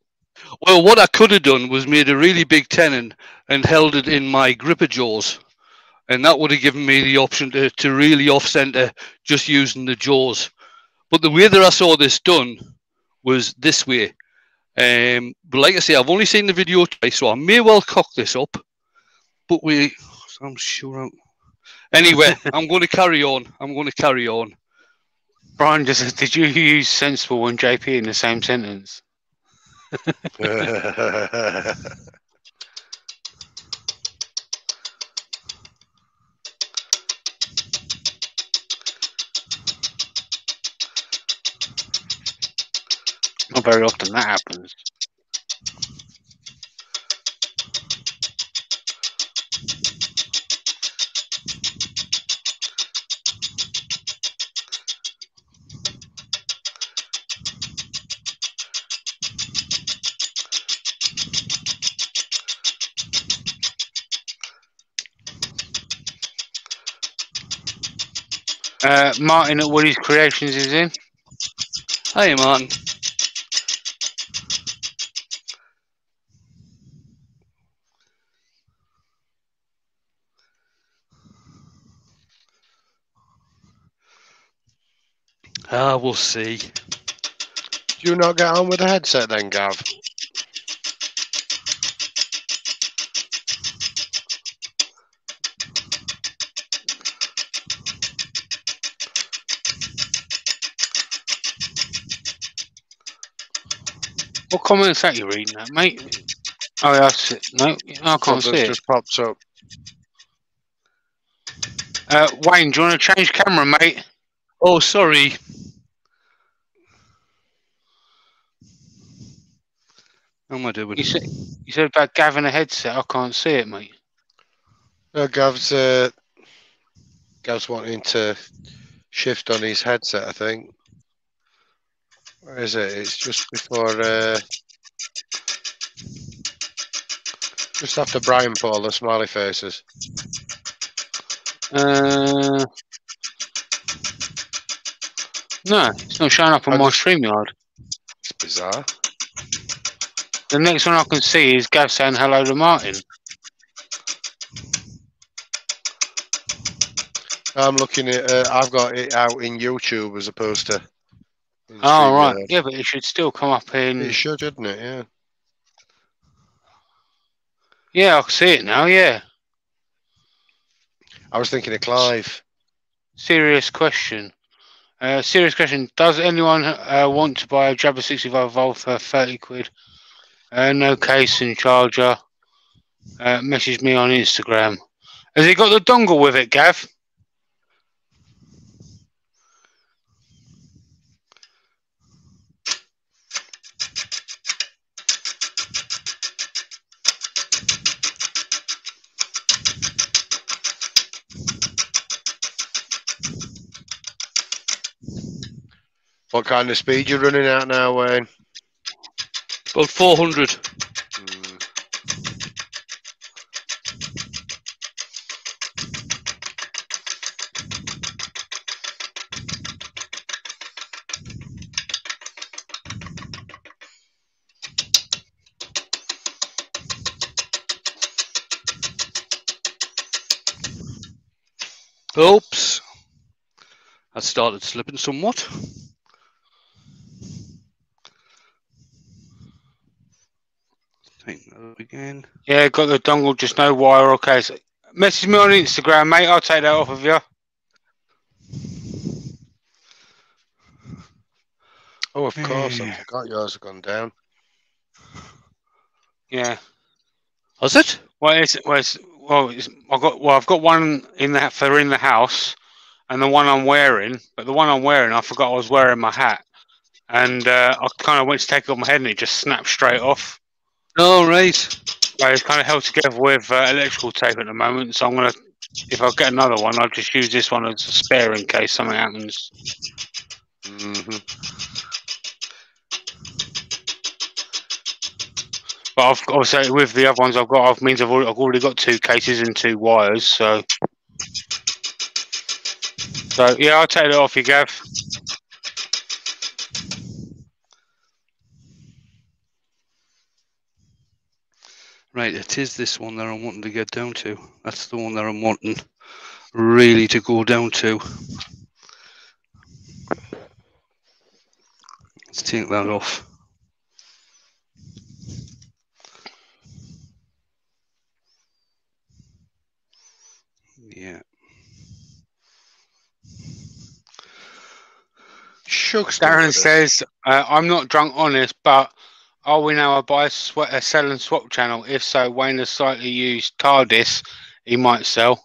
Well, what I could have done was made a really big tenon and held it in my gripper jaws. And that would have given me the option to really off-centre just using the jaws. But the way that I saw this done was this way. But like I say, I've only seen the video twice, so I may well cock this up. But I'm sure. Anyway, I'm going to carry on. Brian just says, did you use sensible and JP in the same sentence? Not very often that happens. Martin at Woody's Creations is in. Hey, Martin. We'll see. Do you not get on with the headset then, Gav? What comments that you reading that, mate? Oh, yeah, that's it. No, I can't see it. Just pops up. Wayne, do you want to change camera, mate? Oh, sorry. How am I doing? You said about Gav and a headset. I can't see it, mate. No, Gav's wanting to shift on his headset, I think. Where is it? It's just before, just after Brian put all the smiley faces. No, it's not showing up on my StreamYard. It's bizarre. The next one I can see is Gav saying hello to Martin. I'm looking at, I've got it out in YouTube as opposed to... Oh, right. Yeah, but it should still come up in... It should, shouldn't it? Yeah. Yeah, I can see it now, yeah. I was thinking of Clive. Serious question. Does anyone want to buy a Jabba 65 Volt for 30 quid? No case and charger. Message me on Instagram. Has it got the dongle with it, Gav? What kind of speed you running at now, Wayne? About 400. Oops. That started slipping somewhat. Again. Yeah, got the dongle, just no wire or case. Message me on Instagram, mate. I'll take that off of you. Oh, of course. I forgot yours have gone down. Yeah. Was it? I've got one in the house, and the one I'm wearing. But the one I'm wearing, I forgot I was wearing my hat, and I kind of went to take it off my head, and it just snapped straight off. Oh, right. So it's kind of held together with electrical tape at the moment, so I'm going to if I get another one, I'll just use this one as a spare in case something happens. But I've also with the other ones I've got, means I've already got 2 cases and 2 wires. So yeah, I'll take it off you, Gav. Right, it is this one that I'm wanting to get down to. That's the one that I'm wanting really to go down to. Let's take that off. Yeah. Darren says, I'm not drunk honest, but are we now a sell and swap channel? If so, Wayne has slightly used TARDIS he might sell.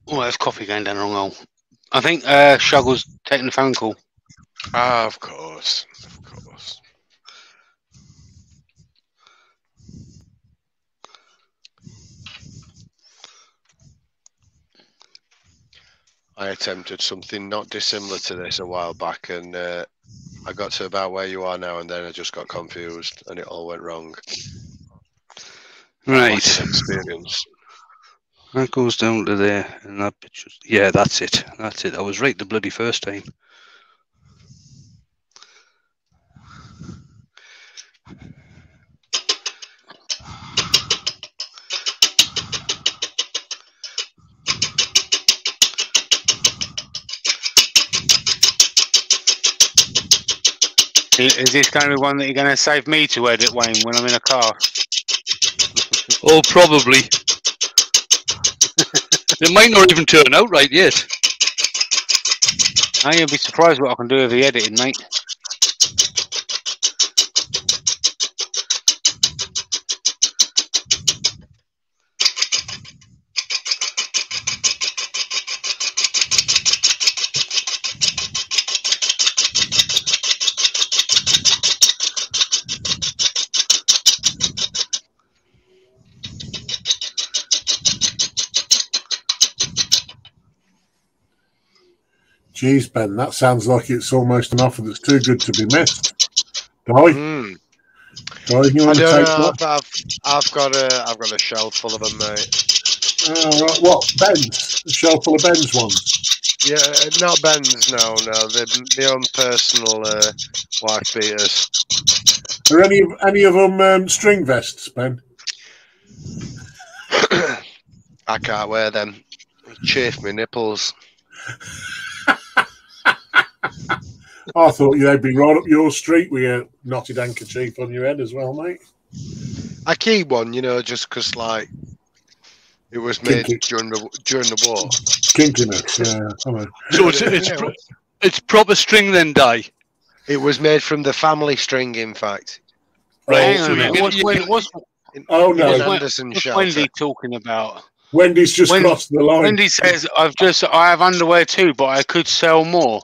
Oh, there's coffee going down the wrong hole. I think Shuggle's taking the phone call. Ah, of course. I attempted something not dissimilar to this a while back, and I got to about where you are now, and then I just got confused, and it all went wrong. Right. Experience. That goes down to there, and that bitch. Yeah, that's it. That's it. I was right the bloody first time. Is this going to be one that you're going to save me to edit, Wayne, when I'm in a car? Oh, probably. It might not even turn out right yet. You'll be surprised what I can do with the editing, mate. Jeez, Ben, that sounds like it's almost an offer that's too good to be missed. Di, you want to take that? I've got a shelf full of them, mate. Right. What, Ben's? A shelf full of Ben's ones? Yeah, not Ben's, no. They're my own personal wife beaters. Are any of them string vests, Ben? I can't wear them. They chafe my nipples. I thought they'd be right up your street with a knotted handkerchief on your head as well, mate. I keep one, just because, like, it was made during the war. Kinkiness, yeah. So it's proper string then, Di? It was made from the family string, in fact. Right, so what's Anderson shelter. Wendy talking about? Wendy's just crossed the line. Wendy says, I have underwear too, but I could sell more.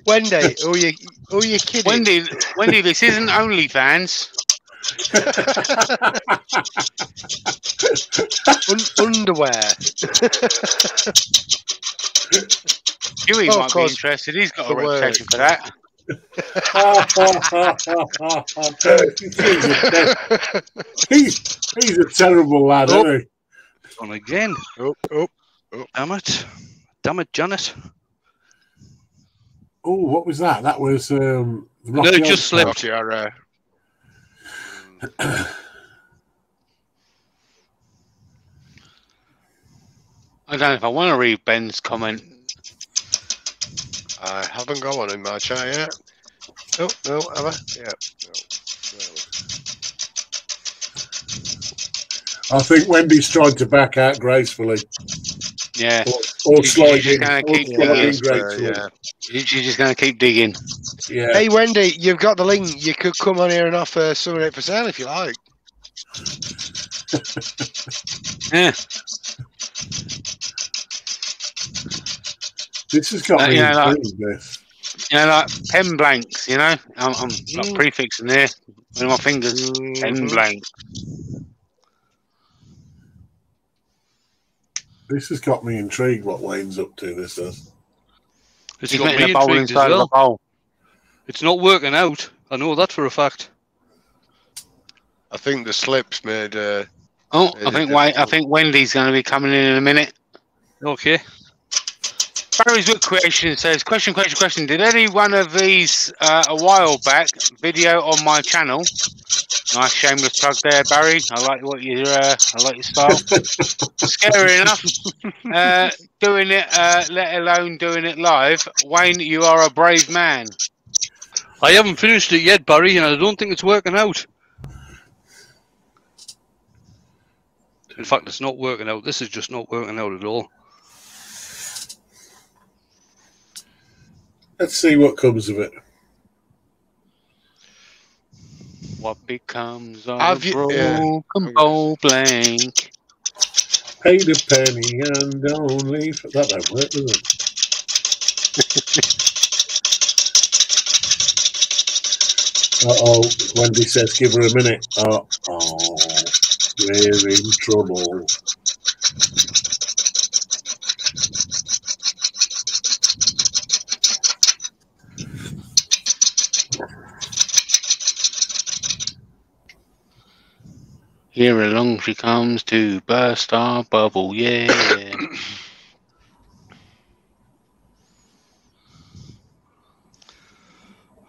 Wendy, who you kidding? Wendy, this isn't OnlyFans. Underwear. Huey might be interested. He's got a reputation for that. He's a terrible lad, isn't he? On again. Oh. Damn it, Janet. Oh, what was that? That was no, it just slipped. I don't know if I want to read Ben's comment. I haven't got one in my chat yet. Oh, no, have I? Yeah. I think Wendy's tried to back out gracefully. Yeah. Or slide in. She's just going to keep digging. Yeah. Hey, Wendy, you've got the link. You could come on here and offer some of it for sale if you like. Yeah. This has got me intrigued, this. Like pen blanks, I'm like prefixing there with my fingers. Pen blank. This has got me intrigued what Wayne's up to, this does. It's got me intrigued as well. It's not working out. I know that for a fact. I think the slips made. I think Wendy's going to be coming in a minute. Okay. Barry's Wood Creation says, question. Did any one of these a while back video on my channel? Nice shameless plug there, Barry. I like your style. Scary enough. Doing it, let alone doing it live. Wayne, you are a brave man. I haven't finished it yet, Barry, and I don't think it's working out. In fact, it's not working out. This is just not working out at all. Let's see what comes of it. What becomes of a broken bowl blank? Paid a penny and don't leave. That don't work, does it? Uh-oh, Wendy says give her a minute. Oh, we're in trouble. Here along she comes to burst our bubble, yeah.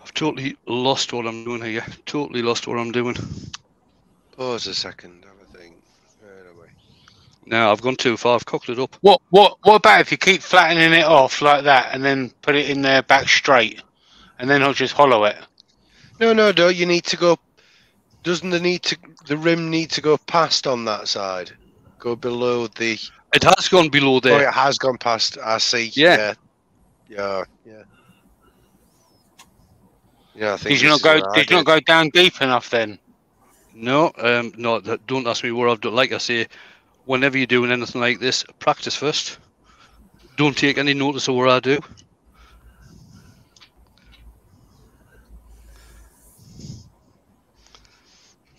I've totally lost what I'm doing here. Totally lost what I'm doing. Pause a second, have a think. No, I've gone too far. I've cocked it up. What about if you keep flattening it off like that and then put it in there back straight and then I'll just hollow it? No, you need to go. Doesn't the rim need to go past on that side? Go below the. It has gone below there. Oh, it has gone past. I see. Yeah. Yeah. I think. Did you not go down deep enough then? No, no. Don't ask me where I've done. Like I say, whenever you're doing anything like this, practice first. Don't take any notice of where I do.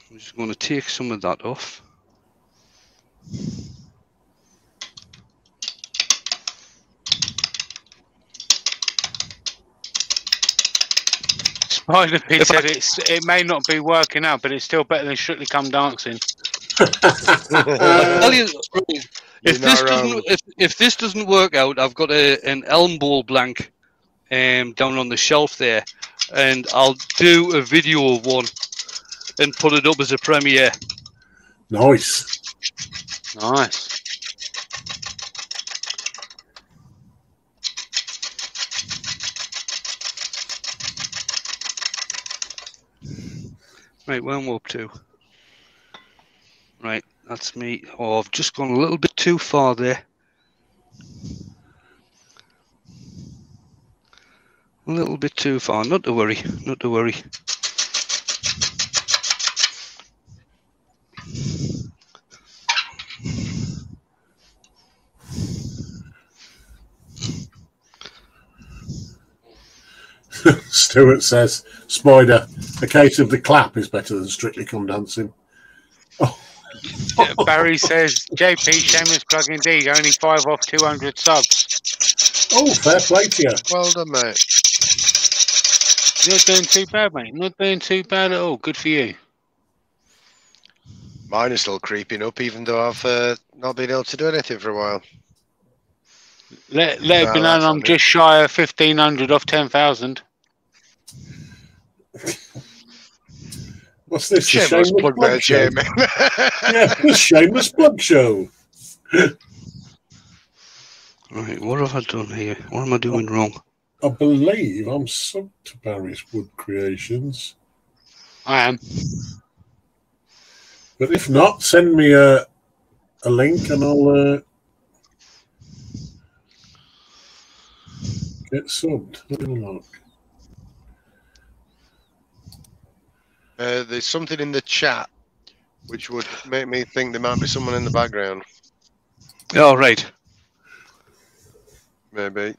I'm just going to take some of that off. Spider Pig said it may not be working out, but it's still better than Strictly Come Dancing. I tell you, if this doesn't work out, I've got an elm bowl blank down on the shelf there, and I'll do a video of one and put it up as a premiere. Nice. Right, where am I up to? Right, that's me. Oh, I've just gone a little bit too far there. A little bit too far. Not to worry. Stuart says, Spider, a case of the clap is better than Strictly Come Dancing. Oh. Yeah, Barry says, JP, shameless plug indeed, only 5 off 200 subs. Oh, fair play to you. Well done, mate. You're not doing too bad, mate. Not doing too bad at all. Good for you. Mine is still creeping up, even though I've not been able to do anything for a while. Let it be known I'm just shy of 1,500 off 10,000. What's this? Shameless plug show? Yeah, the shameless plug show. Right, what have I done here? What am I doing wrong? I believe I'm subbed to Barry's Wood Creations. I am. But if not, send me a link and I'll get subbed. Let me look. There's something in the chat which would make me think there might be someone in the background. Oh, right. Maybe.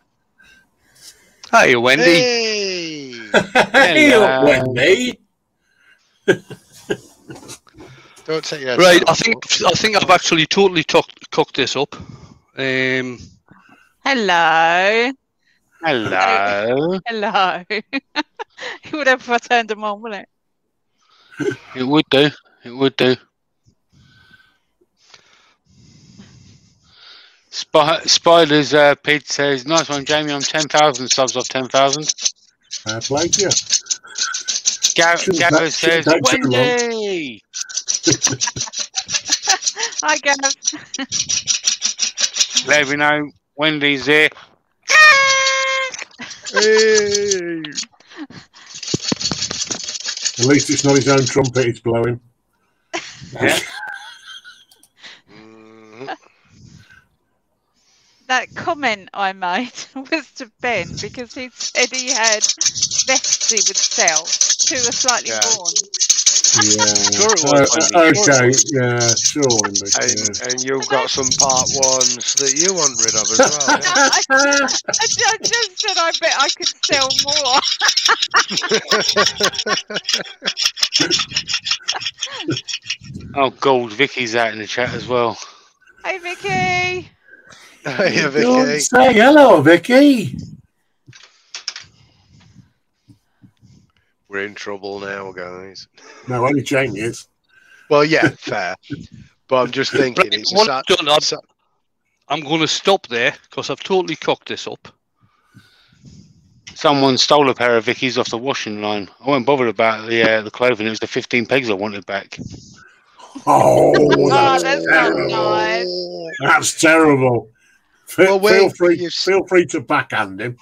Hi, Wendy. Hey! Hey up, Wendy. Don't take your head Right, down. I think I've actually totally cooked this up. Hello. Hello. Hello. It would have if I turned them on, wouldn't it? It would do. It would do. Spiders Pid says, nice one, Jamie. I'm 10,000 subs off 10,000. Fair play to you. Gavin says, take too long. Wendy! Hi, Gav. Let me know. Wendy's here. Hey! At least it's not his own trumpet he's blowing. Yeah. That comment I made was to Ben because he said he had vests he would sell who were slightly worn. Yeah. Sure it was, Wendy. Okay. Yeah. Sure, Wendy. And you've got some part ones that you want rid of as well. Yeah? I just said I bet I could sell more. Oh, gold. Vicky's out in the chat as well. Hey, Vicky. Hey, Don't Vicky. say hello, Vicky. We're in trouble now, guys. No, only Jamie is. Well, yeah, fair. But I'm just thinking, Right, it's what a I've done, I'm going to stop there because I've totally cocked this up. Someone stole a pair of Vicky's off the washing line. I wasn't bothered about the clothing. It was the 15 pegs I wanted back. Oh, That's that's not terrible. nice. That's terrible. Well, Feel wait, free to backhand him.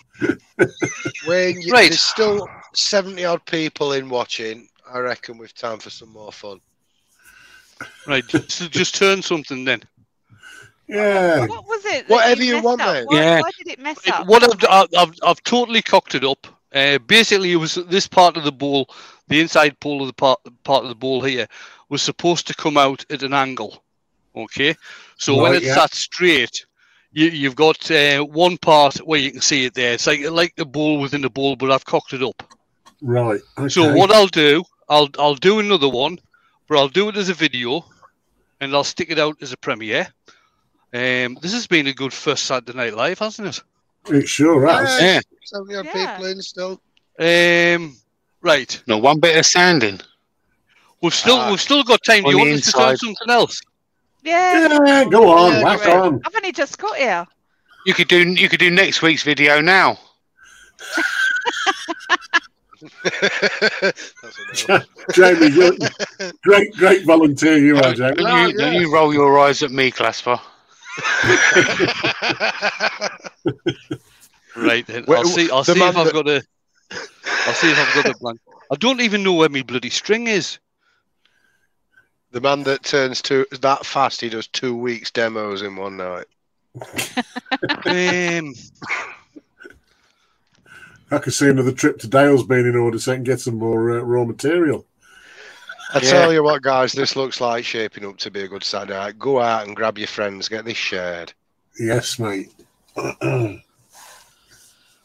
when Right. there's still 70 odd people in watching, I reckon we've time for some more fun. Right, just turn something then. Yeah. What was it? that Whatever you messed want, up? mate. Why did it mess up? What I've totally cocked it up. Basically, it was this part of the bowl, the inside pole of the part of the bowl here, was supposed to come out at an angle. Okay, so when Right, it's sat straight, you've got one part where you can see it there. It's like the bowl within the bowl, but I've cocked it up. Right. Okay. So what I'll do, I'll do another one, but I'll do it as a video, and I'll stick it out as a premiere. This has been a good first Saturday Night Live, hasn't it? It sure has. Yeah. 70 odd Yeah. people in still. Right. Not one bit of sanding. We've still got time. Do On you the want us to turn inside. something else? Yeah. Yeah, go on, Yeah, whack great. on. I've only just got here. You could do next week's video now. That's enough. Jamie, great volunteer you are, Jamie. Don't you roll your eyes at me, Clasper. Right then. Well, I'll see the if man I've that- got a. I'll see if I've got a blank. I don't even know where my bloody string is. The man that turns that fast, he does 2 weeks demos in one night. I could see another trip to Dale's being in order so I can get some more raw material. I tell you what, guys, this looks like shaping up to be a good Saturday night. Go out and grab your friends, get this shared. Yes, mate.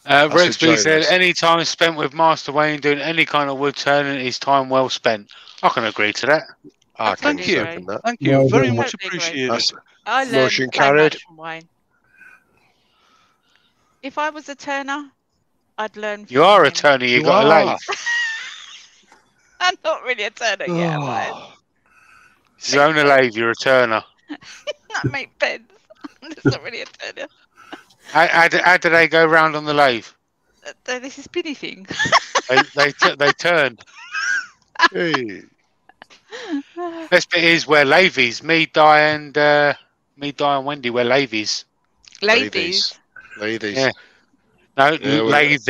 Rex B enjoying said, this. any time spent with Master Wayne doing any kind of wood turning is time well spent. I can agree to that. I can Thank you. second that. Thank you. Well Very done. much Totally agree. appreciated. That's- I learned Motion so carried. much from Wayne. If I was a turner, I'd learn from You are a him. turner, you You got a are. lathe. I'm not really a turner yet, am I? Oh, You own a lathe, you're a turner. That makes sense. I'm just not really a turner. How do they go round on the lathe? This is spinny thing. They turn. Hey. Best bit is where lathes. Me, Di, and Wendy wear lathes. Ladies. Ladies. Yeah. No, Yeah, lathes.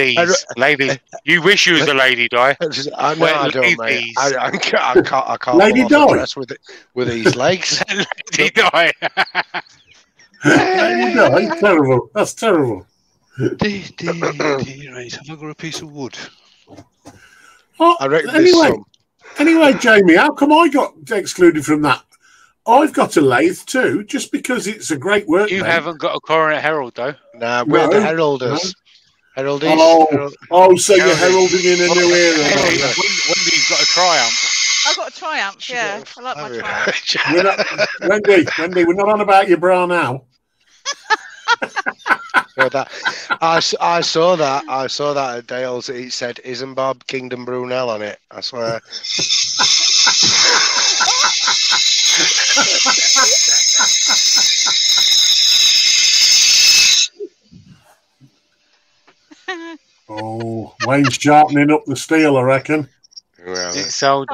Ladies. You wish you was a lady, Di. I know Well, I don't, mate. ladies. I can't Lady pull off a Di. dress with these legs. Lady Di. No, terrible. That's terrible. Right, have I got a piece of wood? Oh, I reckon there's anyway, some. Anyway, Jamie, how come I got excluded from that? I've got a lathe too, just because it's a great work. You haven't got a Coronet Herald, though. Nah, we're the heralders. Heraldies. So you're heralding in a new era. Wendy's got a Triumph. I've got a Triumph, yeah. I like my Triumph. Wendy, we're not on about your bra now. I saw that at Dale's. It said Isambard Kingdom Brunel on it. I swear. Oh, Wayne's sharpening up the steel, I reckon. Well, It's old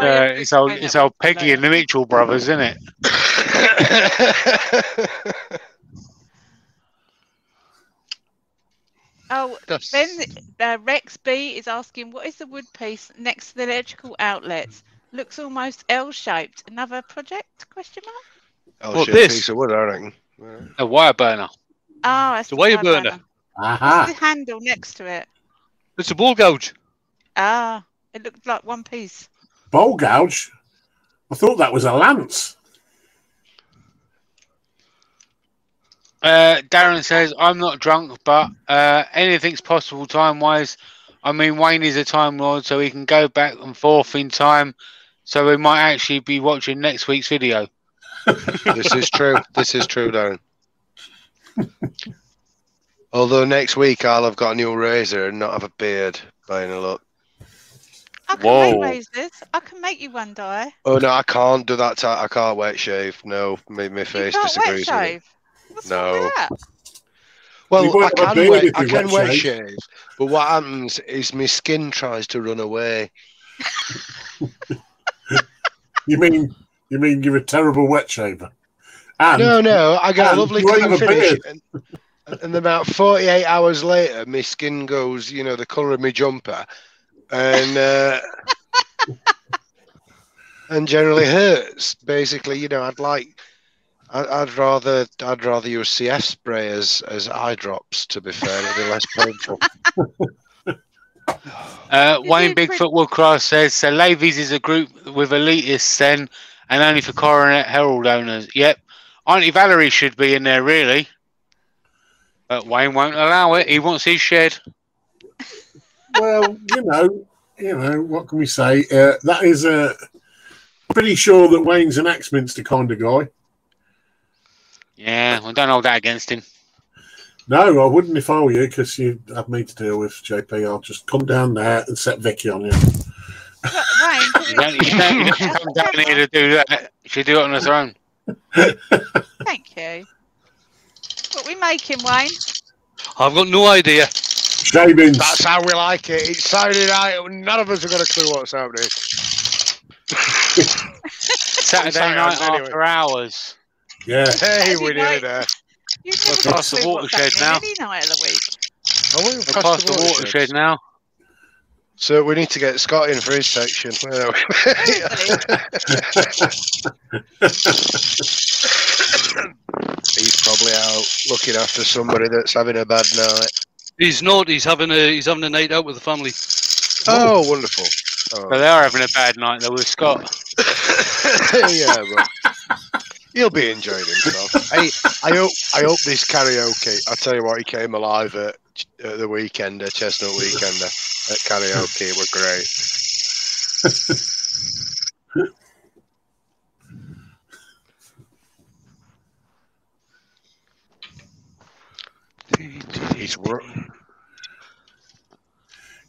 Peggy and the Mitchell brothers, isn't it? Oh, then Rex B is asking, what is the wood piece next to the electrical outlets? Looks almost L-shaped. Another project? Question mark. L-shaped piece of wood, I reckon. A wire burner. Oh, that's The wire burner. What's the handle next to it? It's a ball gouge. Ah, it looked like one piece. Bowl gouge? I thought that was a lance. Darren says, I'm not drunk, but anything's possible time-wise. I mean, Wayne is a Time Lord, so he can go back and forth in time. So we might actually be watching next week's video. This is true. This is true, Darren. Although next week I'll have got a new razor and not have a beard by any look. I can make razors. I can make you one, Di. Oh no, I can't do that. I can't wet shave. No, my face disagrees with it. What's no. wrong with that? Well, I can wet shave, but what happens is my skin tries to run away. You mean you're a terrible wet shaver? And, no, I got a lovely clean finish. Beard. And about 48 hours later, my skin goes, the colour of my jumper, and and generally hurts. Basically, I'd rather use CF spray as eye drops. To be fair, it'd be less painful. Wayne Bigfoot Woodcraft says, so Lavies is a group with elitists then, and only for Coronet Herald owners. Yep, Auntie Valerie should be in there really. But Wayne won't allow it. He wants his shed. Well, what can we say? That is pretty sure that Wayne's an Axminster kind of guy. Yeah, I don't hold that against him. No, I wouldn't if I were you, because you have me to deal with, JP. I'll just come down there and set Vicky on you. Wayne, You don't come down here to do that. You should do it on his own. Thank you. What are we making, Wayne? I've got no idea. Shavings. That's how we like it. It's Saturday night. None of us have got a clue what's happening. Saturday night after hours. Yeah. Hey, we're nearly there. You've We're never got past a the clue what's watershed now. happening any night of the week. We're We're past the watershed now. So we need to get Scott in for his section. Where are we? He's probably out looking after somebody that's having a bad night. He's not. He's having a night out with the family. Oh, wonderful. Oh. But they are having a bad night though with Scott. Yeah, well, he'll be enjoying himself. I hope this karaoke. I tell you what, he came alive at the Weekender, Chestnut Weekender at karaoke. It was great. He's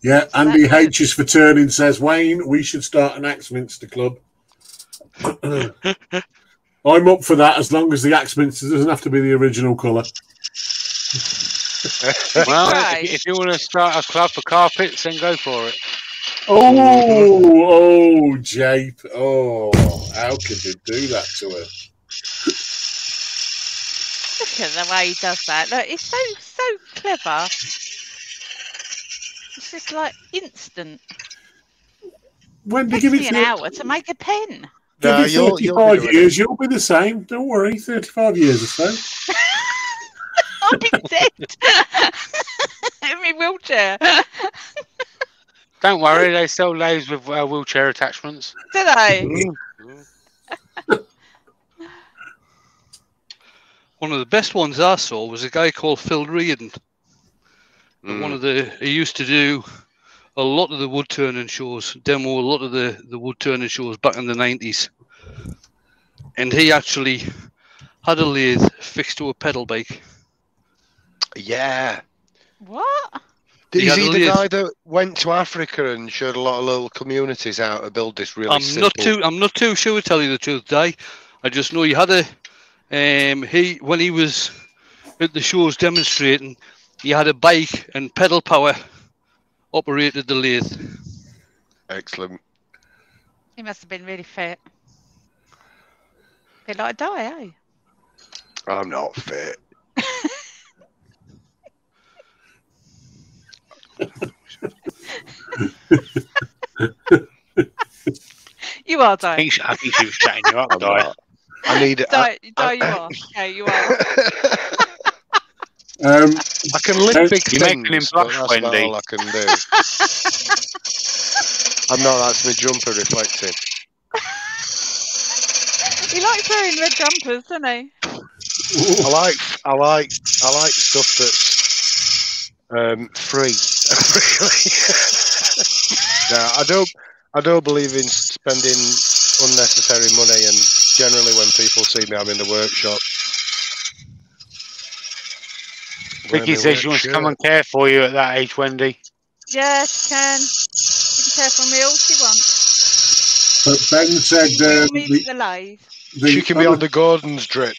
Yeah, Andy H is for turning, says, Wayne, we should start an Axminster club. I'm up for that as long as the Axminster doesn't have to be the original colour. Well, if you want to start a club for carpets, then go for it. Oh, Jape. Oh, how could you do that to her? Look at the way he does that. Look, it's so clever. It's just like instant. When It give takes it me an hour to make a pen. Give No, it you'll 35 be years, you'll be the same. Don't worry, 35 years or so. I'll be dead in my wheelchair. Don't worry, they sell lathes with wheelchair attachments. Do they? One of the best ones I saw was a guy called Phil Reardon. He used to do a lot of the wood turning shows, demo a lot of the wood turning shows back in the 90s. And he actually had a lathe fixed to a pedal bike. Yeah. What? Is he the guy that went to Africa and showed a lot of little communities how to build this really simple... I'm not too sure, to tell you the truth, Di. I just know he had a... when he was at the shows demonstrating, he had a bike and pedal power operated the lathe. Excellent. He must have been really fit. Bit like Di, eh? I'm not fit. You are, Di. I think she was chatting you up, Di. I need it. Di, you are. Yeah, you are. I can lift big You're making him things, blush, but that's about Wendy. all I can do. I'm not. That's my jumper reflecting. He likes wearing red jumpers, doesn't he? I like stuff that's free. No, I don't believe in spending unnecessary money, and generally when people see me, I'm in the workshop. Vicky says she wants to come and care for you at that age, Wendy. Yeah, she can. She can care for me all she wants. But Ben said the lathe. She can be on the Gordon's drip.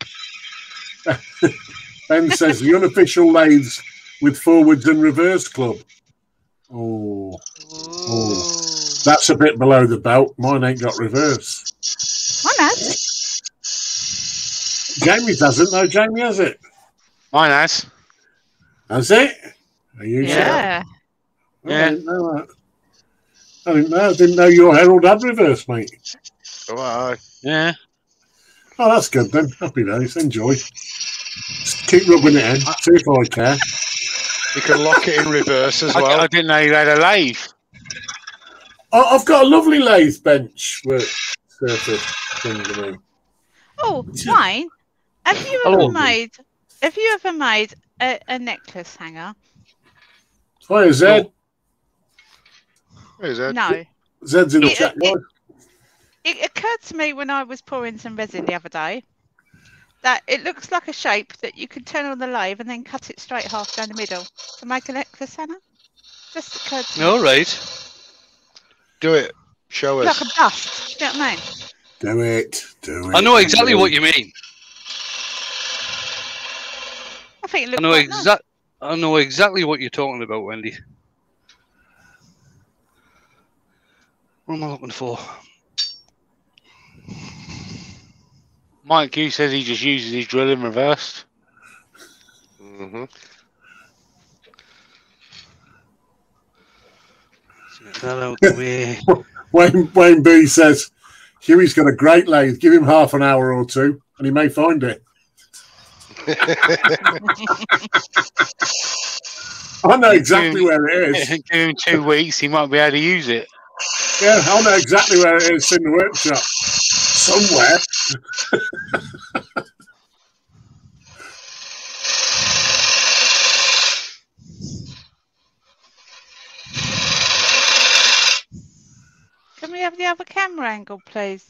Ben says the unofficial lathes with forwards and reverse club. Oh, that's a bit below the belt. Mine ain't got reverse. Mine has. Jamie's hasn't, though. Jamie has it. Mine has. Has it? Are you Yeah. sure? Oh, I didn't know that. I didn't know your Herald had reverse, mate. Oh, aye. Yeah. Oh, that's good then. Happy days. Enjoy. Just keep rubbing it in. See if I care. You can lock it in reverse as well. I didn't know you had a lathe. I've got a lovely lathe bench work surface thing to me. Oh, Wayne, have you ever made a necklace hanger? Hi, Zed. Where's that? No. Zed's in the chat. It occurred to me when I was pouring some resin the other day that it looks like a shape that you could turn on the lathe and then cut it straight half down the middle to make a necklace hanger. Just occurred to me. All right. Do it. Show us. Like a bust. Do you know what I mean? Do it. Do it. I know exactly what you mean. I think it looks I know exactly what you're talking about, Wendy. What am I looking for? Mike Q says he just uses his drill in reverse. Mm-hmm. Get that out the way. Wayne B says, Huey's got a great lathe. Give him half an hour or two and he may find it. I know exactly where it is. Give him 2 weeks, he might be able to use it. Yeah, I know exactly where it is in the workshop. Somewhere. Can we have the other camera angle, please?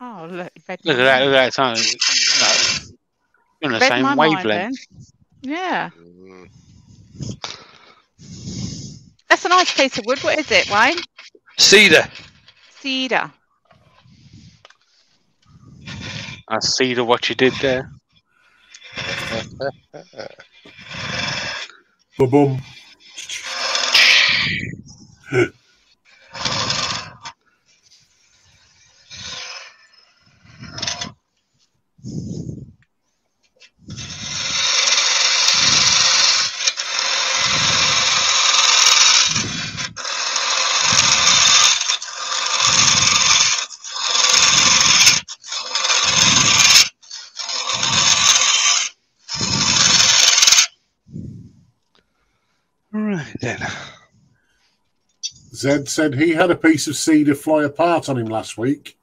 Oh, look. Look at that, look at that. No. You're on the same wavelength. Yeah. That's a nice piece of wood. What is it, Wayne? Cedar. Cedar. I see what you did there. Boom. Zed said he had a piece of cedar fly apart on him last week.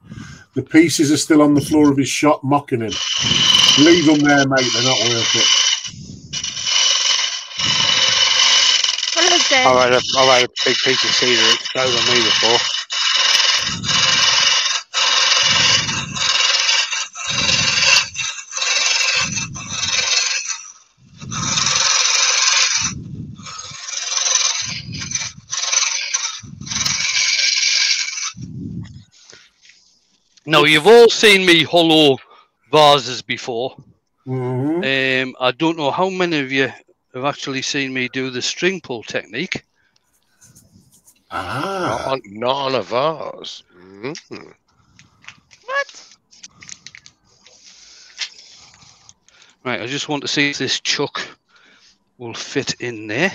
The pieces are still on the floor of his shop mocking him. Leave them there, mate. They're not worth it. Hello, Zed. I've had a big piece of cedar explode on me before. Now, you've all seen me hollow vases before. Mm-hmm. I don't know how many of you have actually seen me do the string pull technique. Not on a vase. Mm-hmm. What? Right, I just want to see if this chuck will fit in there.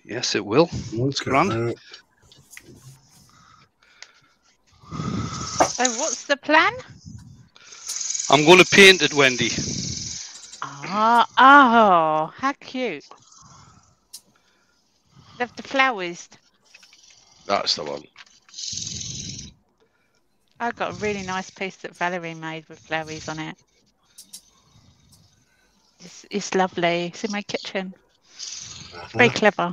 Yes, it will. It's grand. So what's the plan? I'm going to paint it, Wendy. Oh, how cute. Love the flowers. That's the one. I got a really nice piece that Valerie made with flowers on it. It's lovely. It's in my kitchen. Very clever.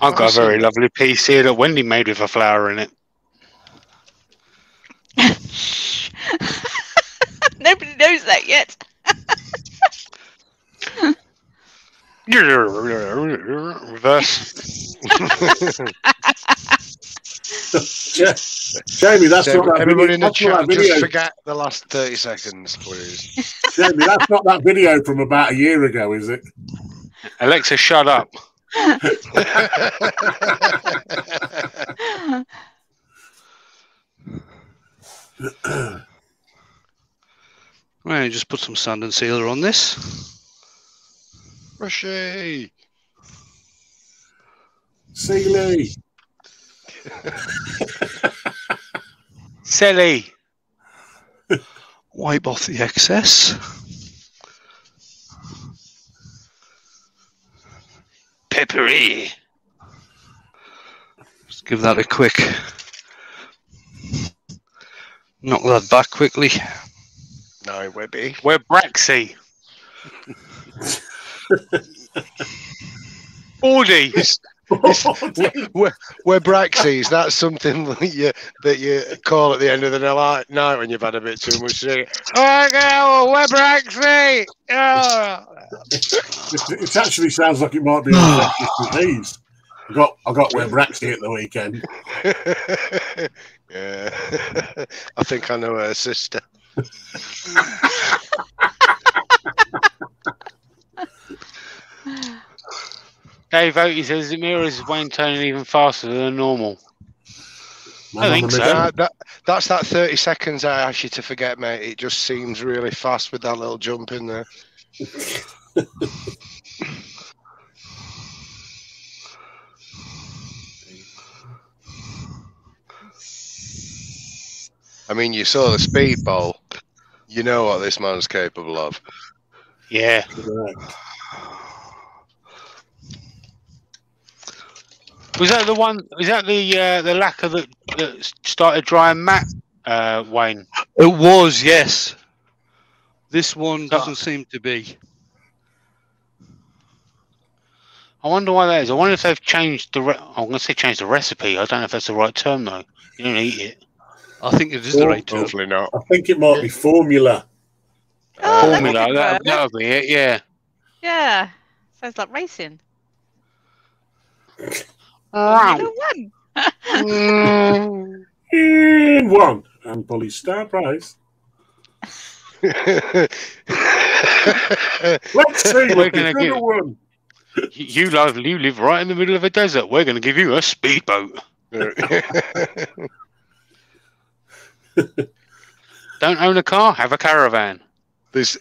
I've got a very lovely piece here that Wendy made with a flower in it. Nobody knows that yet. Reverse. Jamie, that's not that everybody video. in the That's not chat, that video. just forget the last 30 seconds, please. Jamie, that's not that video from about a year ago, is it? Alexa, shut up. Right, just put some sand and sealer on this. Rushy! Sealy! Silly. Wipe off the excess. Peppery. Just give that a quick knock that back quickly. No, Webby. We're Braxy. Baldy. We're Braxies. That's something that you call at the end of the night when you've had a bit too much to drink. Oh, no, we're Braxy. Oh. It actually sounds like it might be an infectious disease. I got Webraxy at the weekend. Yeah, I think I know her sister. Dave Oaty says the mirrors is Wayne turning even faster than normal. I think so. That's that 30 seconds I asked you to forget, mate. It just seems really fast with that little jump in there. I mean, you saw the speed bowl. You know what this man's capable of. Yeah. Was that the one? Was that the lacquer that started drying matte, Wayne? It was, yes. This one doesn't seem to be. I wonder why that is. I wonder if they've changed the. I'm going to say change the recipe. I don't know if that's the right term though. You don't eat it. I think it is the right term. Hopefully not. I think it might be formula. Oh, Formula. That'll be it. Yeah. Yeah. Sounds like racing. Wow. In one. And Polly's star prize. Let's see. We're gonna Another give- one. You live right in the middle of a desert. We're going to give you a speedboat. Don't own a car, have a caravan. There's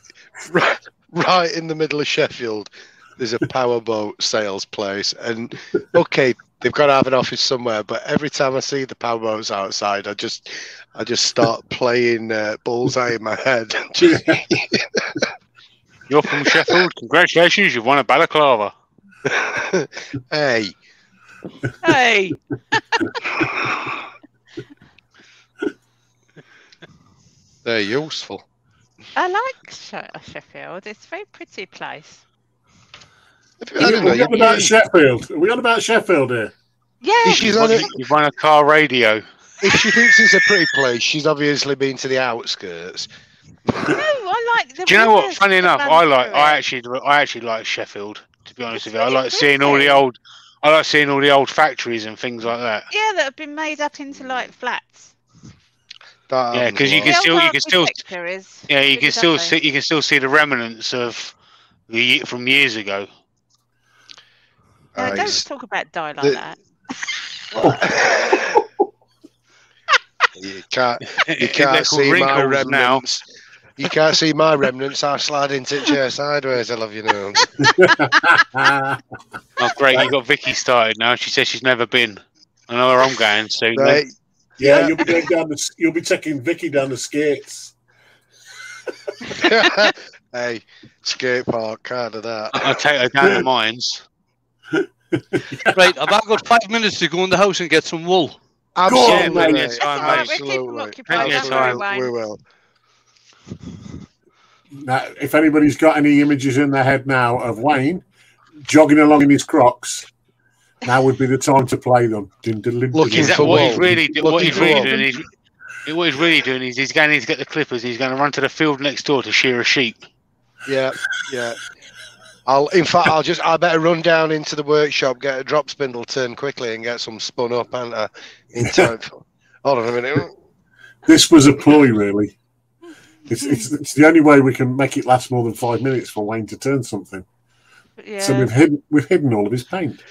right in the middle of Sheffield. There's a powerboat sales place, and okay, they've got to have an office somewhere. But every time I see the powerboats outside, I just start playing Bullseye in my head. You're from Sheffield. Congratulations, you've won a balaclava. Hey, Hey, They're useful. I like Sheffield. It's a very pretty place. I don't know. Are we on about Sheffield? Are we on about Sheffield here? Yeah, She's on it. You run a car radio. If she thinks it's a pretty place, she's obviously been to the outskirts. no, I like the. Do you know what? rivers Funny that enough, run I through it. actually like Sheffield. To be honest It's with you, I really like seeing all the pretty. old. I like seeing all the old factories and things like that. Yeah, that have been made up into like flats. Yeah, because you The can old still, architecture is you really can still lovely. see, the remnants of from years ago. No, don't Nice. talk about die like that. You can't They're see called my wrinkles now. remnants. You can't see my remnants. I slide into the chair sideways. I love you, know. Oh, great! You got Vicky started now. She says she's never been. I know where I'm going soon. then. Right. Yeah, you'll be going down the. You'll be taking Vicky down the skates. Hey, skate park, can't do that. I'll take her down the mines. Right, I've got 5 minutes to go in the house and get some wool. Absolutely, mate. mate. Yes, I know. We'll keep them Absolutely. occupied. Plenty of Don't worry, time. Wayne. We will. Now, if anybody's got any images in their head now of Wayne jogging along in his Crocs, now would be the time to play them. Looking Is that for what wool. he's really doing? What Looking he's for really wool. doing is. What he's really doing is he's going in to get the clippers and he's going to run to the field next door to shear a sheep. Yeah, yeah. I better run down into the workshop, get a drop spindle turned quickly, and get some spun up, and in time. Hold on a minute. This was a ploy, really. It's the only way we can make it last more than 5 minutes for Wayne to turn something. Yeah. So we've hidden all of his paint.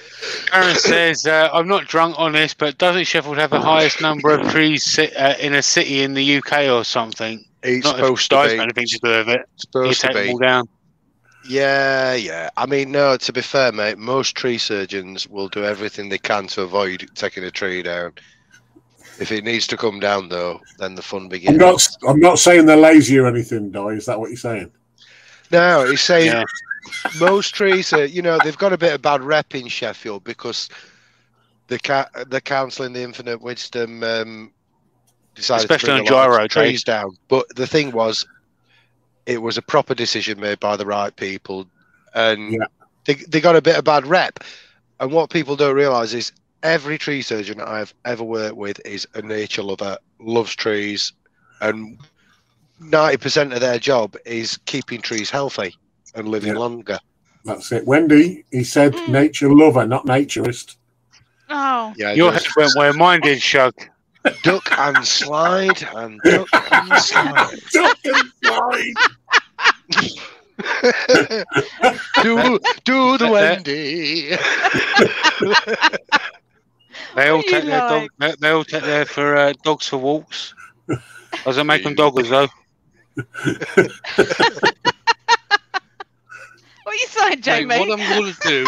Aaron says, "I'm not drunk on this, but doesn't Sheffield have the highest number of trees in a city in the UK or something? It's Not supposed if to Dice be. got anything to do with it. You Supposed to take them be. all down. Yeah, yeah. I mean, no, to be fair, mate, most tree surgeons will do everything they can to avoid taking a tree down. If it needs to come down, though, then the fun begins. I'm not saying they're lazy or anything, Di. Is that what you're saying? No, he's saying Yeah. most trees are, they've got a bit of bad rep in Sheffield because the council in the Infinite Wisdom decided Especially to on bring a lot Gyro of trees down. But the thing was, it was a proper decision made by the right people, and they got a bit of bad rep. And what people don't realise is every tree surgeon I've ever worked with is a nature lover, loves trees, and 90% of their job is keeping trees healthy and living longer. That's it. Wendy, he said nature lover, not naturist. Oh. Yeah, Your head went where mine did, Shug. duck and slide and duck and slide. Duck and slide. do the Wendy. They all What take you their like? they all take their for dogs for walks. Doesn't make them doggers though. What are you saying, Right, Jamie? what I'm going to do,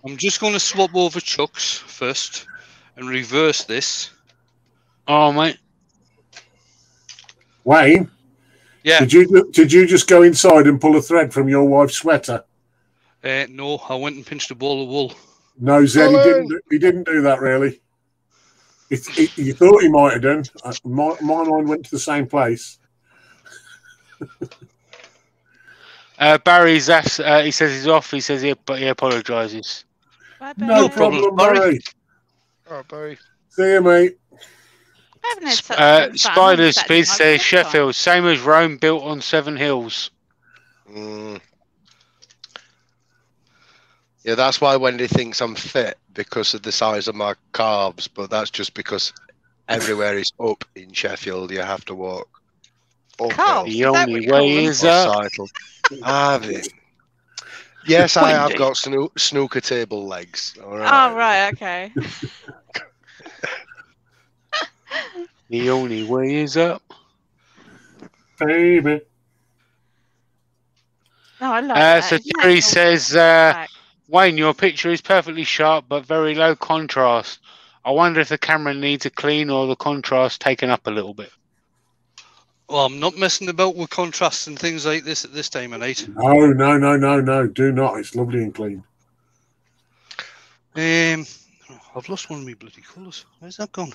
I'm just going to swap over chucks first and reverse this. Oh mate, Wayne, Yeah, did you just go inside and pull a thread from your wife's sweater? no, I went and pinched a ball of wool. No, Zed, he didn't do that really. You thought he might have done. My mind went to the same place. Barry's he says he's off. He says he apologises. Bye, No Barry. problem, Barry. Barry. Oh, Barry. See you, mate. I haven't had such fun Spider on Speed Saturday says night. Sheffield, same as Rome, built on 7 hills. Yeah, that's why Wendy thinks I'm fit because of the size of my calves, but that's just because everywhere is up in Sheffield. You have to walk. Calves? The Is that what only you call way them? is up. Yes, I have Wendy. got snooker table legs. All right. Oh, right, okay. The only way is up. Baby. No, I like that. So Isn't that Terry cool? says, Right. Wayne, your picture is perfectly sharp but very low contrast. I wonder if the camera needs a clean or the contrast taken up a little bit. Well, I'm not messing about with contrasts and things like this at this time of night. No. Do not. It's lovely and clean. I've lost one of my bloody colours. Where's that gone?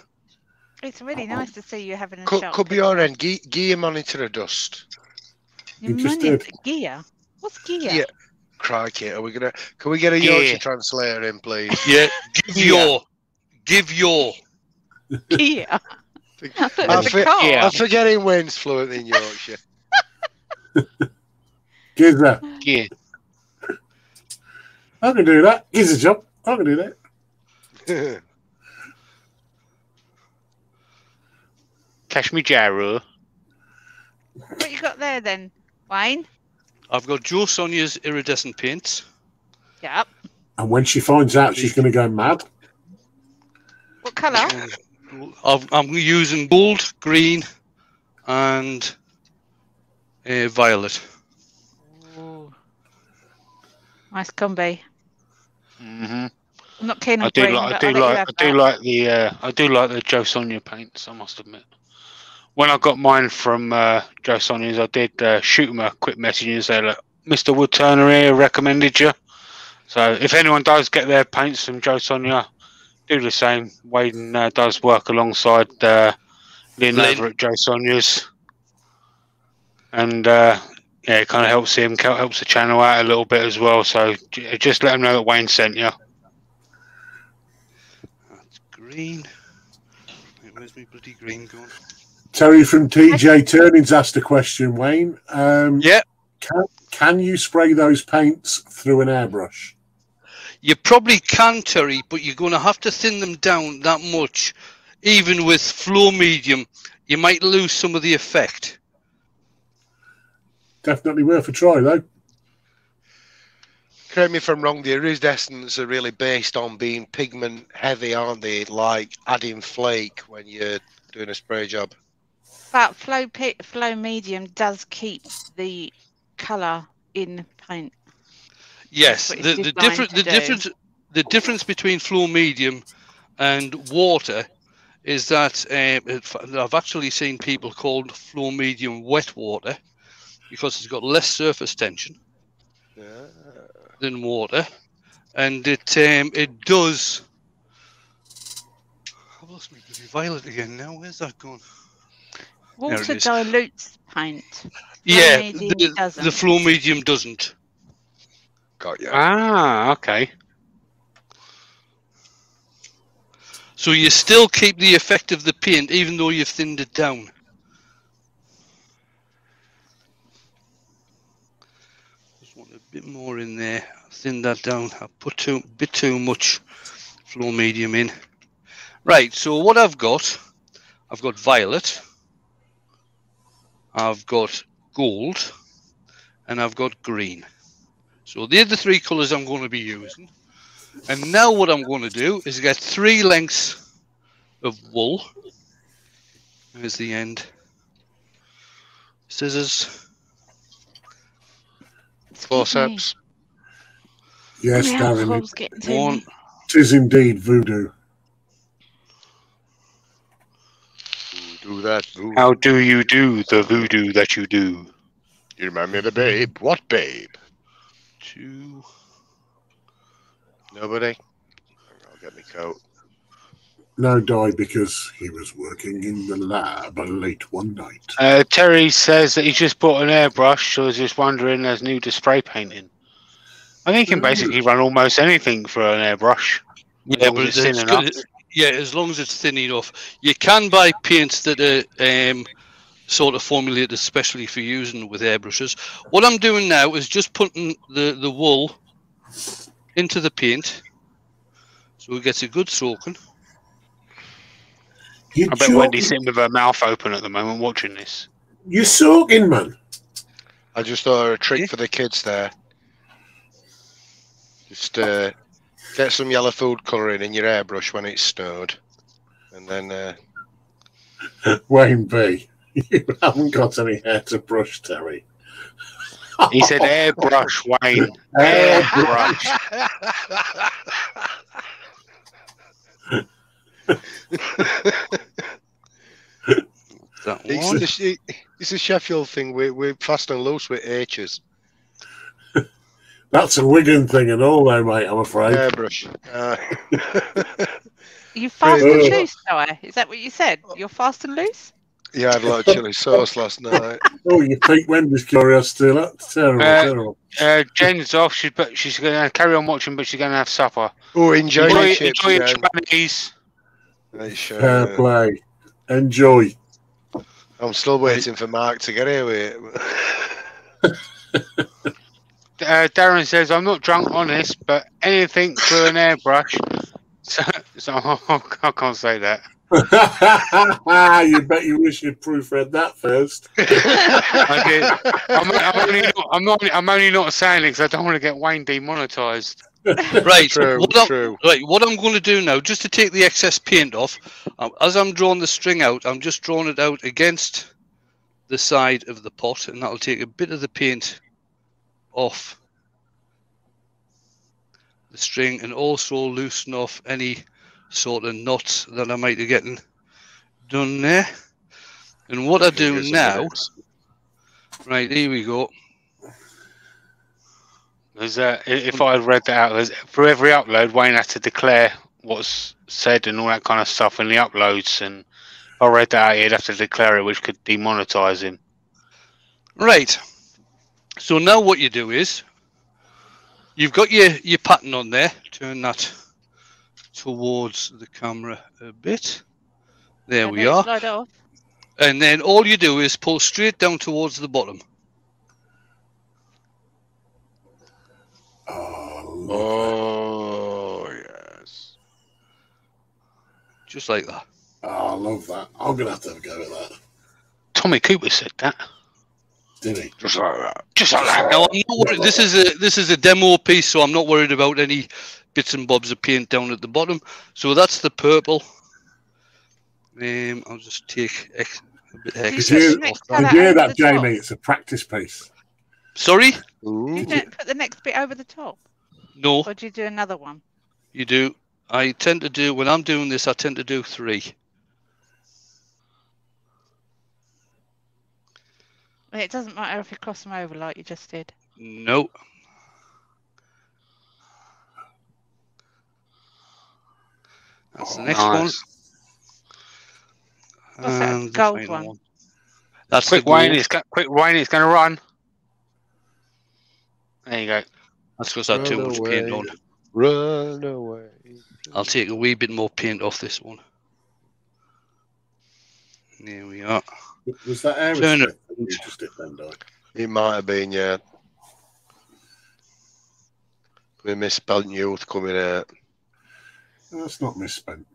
It's really nice to see you having a Could shot. be your end. Gear monitor of dust. Your just money, did. gear. What's gear? Yeah. Crikey, can we get a Gear. Yorkshire translator in, please? Yeah, give your. Gear. I thought it I'm, was a car. Yeah. I'm forgetting Wayne's fluent in Yorkshire. Gizza. Yeah. I can do that. Gizza job. I can do that. Cash me Jaru. What you got there then, Wayne? I've got Joe Sonia's iridescent paints. Yep. And when she finds out, she's going to go mad. What colour? I'm using gold, green, and violet. Ooh. Nice combi. Mm-hmm. I'm not keen on I do green, like but I'll let you have that. I do like the Joe Sonia paints. I must admit. When I got mine from Joe Sonia's, I did shoot him a quick message and say, "Look, Mr. Wood Turner here recommended you." So if anyone does get their paints from Joe Sonia, do the same. Wade does work alongside Lynn over at Joe Sonia's, and yeah, it kind of helps him, helps the channel out a little bit as well. So just let him know that Wayne sent you. That's green. Where's my bloody green gone? Terry from TJ Turning's asked a question, Wayne. Yeah. Can you spray those paints through an airbrush? You probably can, Terry, but you're going to have to thin them down that much. Even with flow medium, you might lose some of the effect. Definitely worth a try, though. Correct me if I'm wrong, the iridescents are really based on being pigment heavy, aren't they? Like adding flake when you're doing a spray job. But flow medium does keep the colour in paint. Yes, That's what it's the designed to do. difference between flow medium and water is that I've actually seen people call flow medium wet water because it's got less surface tension than water, and it does. I've lost my bloody violet again now. Where's that gone? Water dilutes paint. Yeah, medium doesn't. the flow medium doesn't. Got you. Ah, okay. So you still keep the effect of the paint even though you've thinned it down. Just want a bit more in there. Thin that down. I put a bit too much flow medium in. Right, so what I've got violet, I've got gold, and I've got green. So they're the three colours I'm going to be using. And now what I'm going to do is get 3 lengths of wool. There's the end. Scissors. Forceps. Yes, My Darren. alcohol's getting to One. me. It is indeed voodoo. Do that. Voodoo. How do you do the voodoo that you do? You remind me of the babe. What babe? 2. Nobody? I'll get my coat. No, died because he was working in the lab late one night. Terry says that he's just bought an airbrush, so I was just wondering, as new to spray painting. I think he can basically run almost anything for an airbrush. Yeah, long but as it's thin it's enough. good. Yeah, as long as it's thin enough. You can buy paints that are sort of formulated especially for using with airbrushes. What I'm doing now is just putting the wool into the paint so it gets a good soaking. I bet Wendy's sitting with her mouth open at the moment watching this. You're soaking, man. I just thought of a trick for the kids there. Just get some yellow food colouring in your airbrush when it's snowed. And then... Wayne B, you haven't got any hair to brush, Terry. He said airbrush, Wayne. Airbrush. That one. It's a Sheffield thing. We're fast and loose with H's. That's a Wigan thing and all, though, mate. I'm afraid. Airbrush. You fast Pretty- and loose, Noah? Is that what you said? You're fast and loose? Yeah, I had a lot of chili sauce last night. Oh, you piqued Wendy's curiosity. That's terrible, terrible. Jen's off. She's going to carry on watching, but she's going to have supper. Oh, enjoy your chips, enjoy your Jen. Chinese. Right, Fair sure. play. Enjoy. I'm still waiting for Mark to get here with it. Darren says, I'm not drunk, honest, but anything through an airbrush. So I can't say that. You bet you wish you'd proofread that first. I did. I'm only not saying it because I don't want to get Wayne demonetized. Right. True, true. What I'm going to do now, just to take the excess paint off, as I'm drawing the string out, I'm just drawing it out against the side of the pot, and that'll take a bit of the paint off the string and also loosen off any sort of knots that I might be getting done there. And what I do now, right, here we go. There's if I had read that out, for every upload, Wayne had to declare what's said and all that kind of stuff in the uploads. And if I read that out, he'd have to declare it, which could demonetize him. Right. So now what you do is, you've got your pattern on there. Turn that towards the camera a bit. There we are. Slide off. And then all you do is pull straight down towards the bottom. Oh, yes. Just like that. Oh, I love that. I'm going to have a go at that. Tommy Cooper said that. Did he? Just like that. Just like that. Now, I'm not worried. This is a demo piece, so I'm not worried about any bits and bobs of paint down at the bottom. So that's the purple. I'll just take a bit extra off Did you hear that, Jamie? It's a practice piece. Sorry? You don't put the next bit over the top? No, Or do you do another one? you do. I tend to do, when I'm doing this, I tend to do 3. It doesn't matter if you cross them over like you just did. No. That's the next one. What's that, And the gold final one? That's Quick, the gold. Wayne, it's going to run. There you go. That's because I had too much paint on. Run away. I'll take a wee bit more paint off this one. There we are. Was that Aerosmith? Turn it. You just did then, Doug. It might have been, yeah. We misspelled youth coming out. That's not misspent.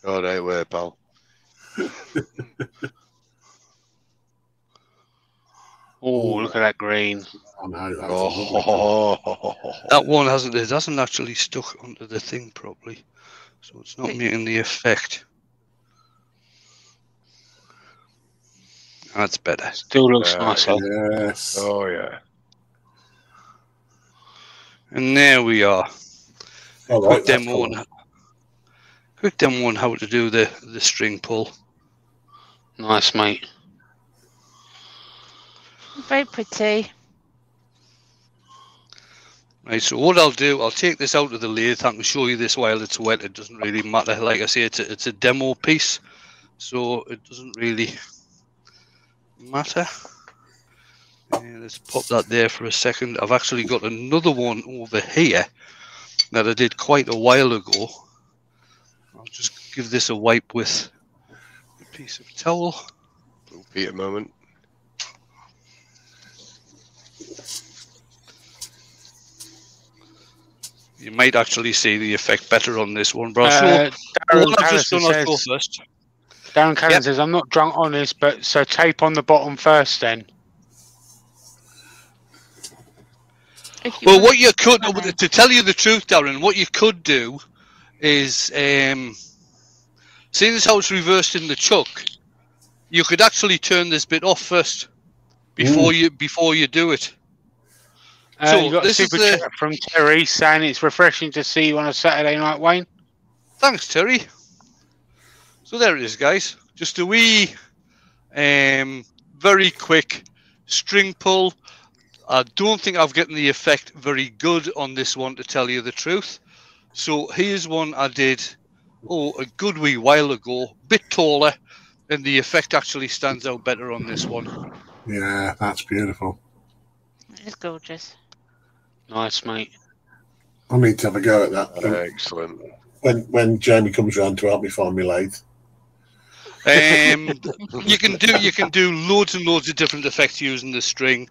All right, wait, pal. Oh, look at that green. I know, that's a lovely colour. That one hasn't actually stuck onto the thing properly, so it's not making the effect. That's better. Still looks nicer. Yes. Oh, yeah. And there we are. I like Quick that demo colour. on how to do the string pull. Nice, mate. Very pretty. Right, so what I'll do, I'll take this out of the lathe. I can show you this while it's wet. It doesn't really matter. Like I say, it's a demo piece, so it doesn't really matter. Let's pop that there for a second. I've actually got another one over here that I did quite a while ago. I'll just give this a wipe with a piece of towel. Be a moment. You might actually see the effect better on this one, bro. So what I've just done, I'll go first. Darren Cannon says, I'm not drunk on this, but so tape on the bottom first then. Well, what you could, to tell you the truth, Darren, what you could do is, seeing as how it's reversed in the chuck, you could actually turn this bit off first before you do it. So you got a super chat from Terry saying it's refreshing to see you on a Saturday night, Wayne. Thanks, Terry. So there it is, guys. Just a wee, very quick string pull. I don't think I've gotten the effect very good on this one, to tell you the truth. So here's one I did, a good wee while ago, bit taller, and the effect actually stands out better on this one. Yeah, that's beautiful. It's gorgeous. Nice, mate. I need to have a go at that Excellent. when Jamie comes round to help me find my lathe. You can do loads and loads of different effects using the string.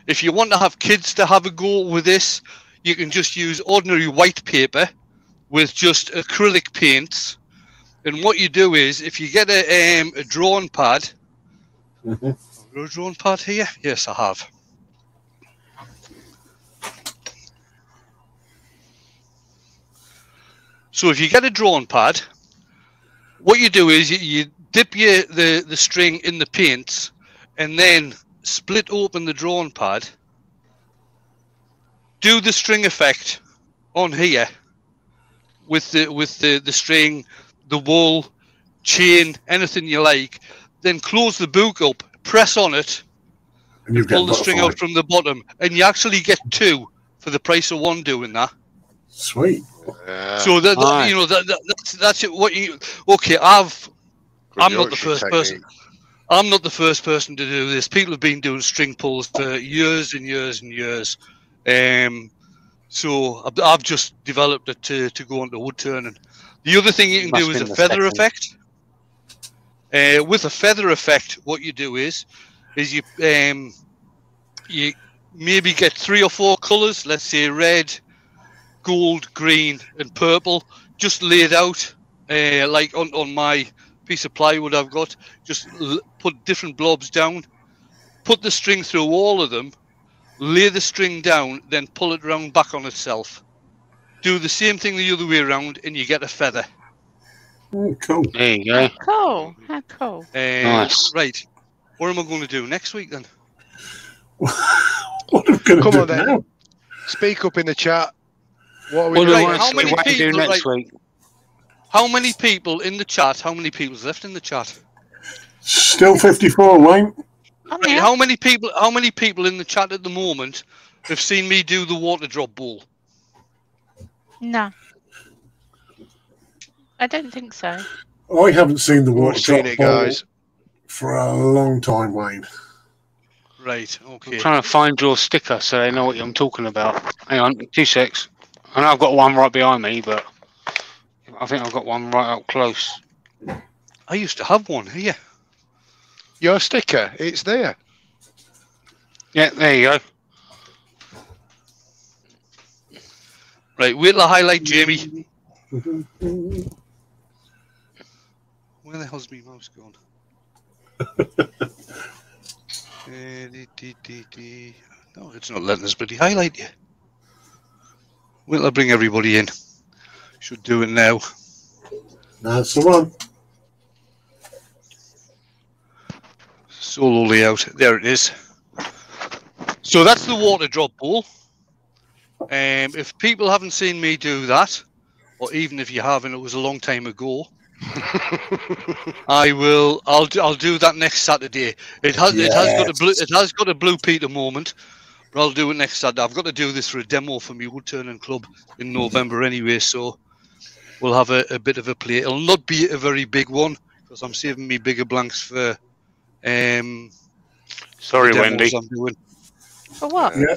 If you want to have kids to have a go with this, you can just use ordinary white paper with just acrylic paints. And what you do is, if you get a drawing pad, Mm-hmm. Have I got a drawing pad here? Yes, I have. So if you get a drawing pad, what you do is you dip the string in the paints, and then split open the drawing pad. Do the string effect on here with the string, the wool, chain, anything you like. Then close the book up, press on it, And pull the string out from the bottom, and you actually get 2 for the price of 1 doing that. Sweet. So that's it. What you okay? I'm not the first person. I'm not the first person to do this. People have been doing string pulls for years and years and years. So I've just developed it to go into wood turning. The other thing you can do is a feather effect. With a feather effect, what you do is you maybe get 3 or 4 colors. Let's say red, gold, green, and purple, just laid out like on my piece of plywood I've got. Just put different blobs down, put the string through all of them, lay the string down, then pull it round back on itself. Do the same thing the other way around, and you get a feather. Oh, cool. There you go. Cool. How cool. Nice. Right. What am I going to do next week then? What am I going to Come do on then. now? Speak up in the chat. What are we What do doing? you want how to many see? What do you do people- next week? How many people in the chat? How many people's left in the chat? Still 54, Wayne. Oh, Right, yeah. how many people in the chat at the moment have seen me do the water drop bowl? No. I don't think so. I haven't seen the We've water seen drop it, bowl guys. for a long time, Wayne. Right. Okay. I'm trying to find your sticker so they know what I'm talking about. Hang on, 2 secs. I know I've got one right behind me, but I think I've got one right up close. I used to have one here. Your sticker, it's there. Yeah, there you go. Right. Wait till I highlight Jamie. Where the hell's my mouse gone? No, it's not letting us bloody highlight you. Wait till I bring everybody in. Should do it now. That's the one. Solo layout. There it is. So that's the water drop bowl. If people haven't seen me do that, or even if you haven't, it was a long time ago. I'll do that next Saturday. It has got a blue Peter moment, but I'll do it next Saturday. I've got to do this for a demo for me wood turning club in November anyway, so we'll have a bit of a play. It'll not be a very big one because I'm saving me bigger blanks for Sorry, the Wendy. demos I'm doing. For what? Yeah.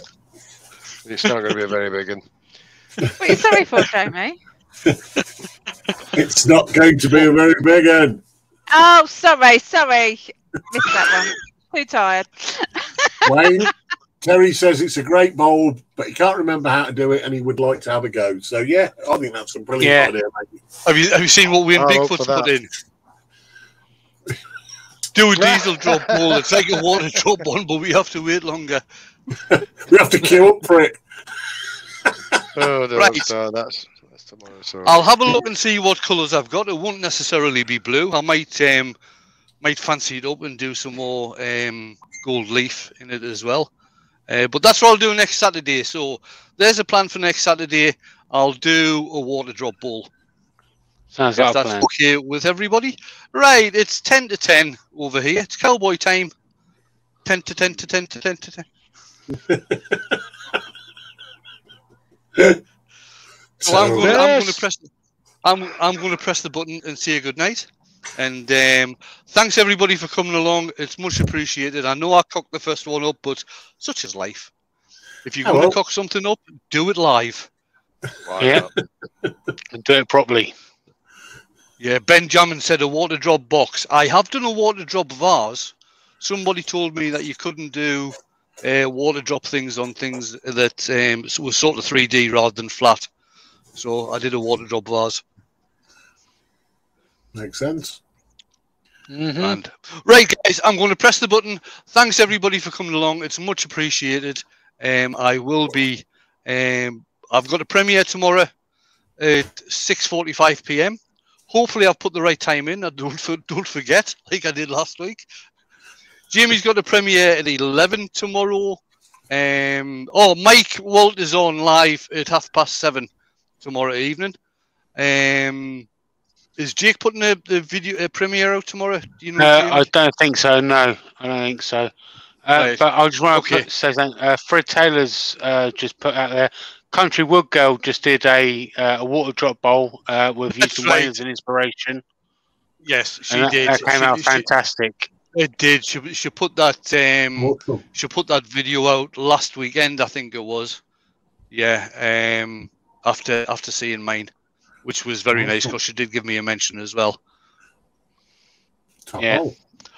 It's not going to be a very big one. What are you sorry for, Jamie? It's not going to be a very big one. Oh, sorry. Missed that one. Too tired. Wayne, Terry says it's a great bowl, but he can't remember how to do it and he would like to have a go. So, yeah, I think that's a brilliant idea, mate. Have you seen what Wayne I'll hope Bigfoot's for that. put in? Do a diesel drop bowl. It's like a water drop one, but we have to wait longer. We have to queue up for it. Oh, no, Right. so that's tomorrow. So I'll have a look and see what colours I've got. It won't necessarily be blue. I might fancy it up and do some more gold leaf in it as well. But that's what I'll do next Saturday. So there's a plan for next Saturday. I'll do a water drop bowl. Sounds If like a that's plan. okay with everybody. Right, it's 10 to 10 over here. It's cowboy time. 10 to 10 to 10 to 10 to 10. So I'm going to press. I'm going to press the button and say good night. And thanks everybody for coming along. It's much appreciated. I know I cocked the first one up, but such is life. If you're going to cock something up, do it live. Yeah, and do it properly. Yeah, Benjamin said a water drop box. I have done a water drop vase. Somebody told me that you couldn't do water drop things on things that was sort of 3D rather than flat. So I did a water drop vase. Makes sense. And right, guys, I'm going to press the button. Thanks everybody for coming along. It's much appreciated. I will be. I've got a premiere tomorrow at 6:45 p.m. Hopefully, I've put the right time in. I don't forget, like I did last week. Jamie's got a premiere at 11 tomorrow. Mike Walt is on live at 7:30 tomorrow evening. Is Jake putting a video premiere out tomorrow? Do you know? I don't think so. No, I don't think so. Right. But I just want to say something. Fred Taylor's just put out there. Country Wood Girl just did a water drop bowl with Houston Wayne as an inspiration. Yes, she and did. That came out fantastic. It did. She put that. She put that video out last weekend, I think it was. Yeah. After seeing mine, which was very nice because she did give me a mention as well. Yeah.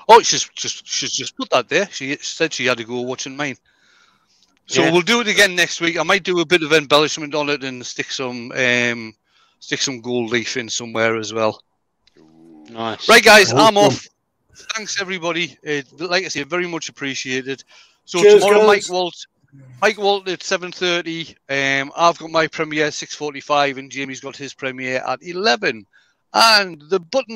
Oh, she's just put that there. She said she had to go watching mine. So we'll do it again next week. I might do a bit of embellishment on it and stick some gold leaf in somewhere as well. Nice. Right, guys, I'm off. Thanks, everybody. Like I say, very much appreciated. So cheers, tomorrow, guys. Mike Walt at 7:30. I've got my premiere at 6:45, and Jamie's got his premiere at 11. And the button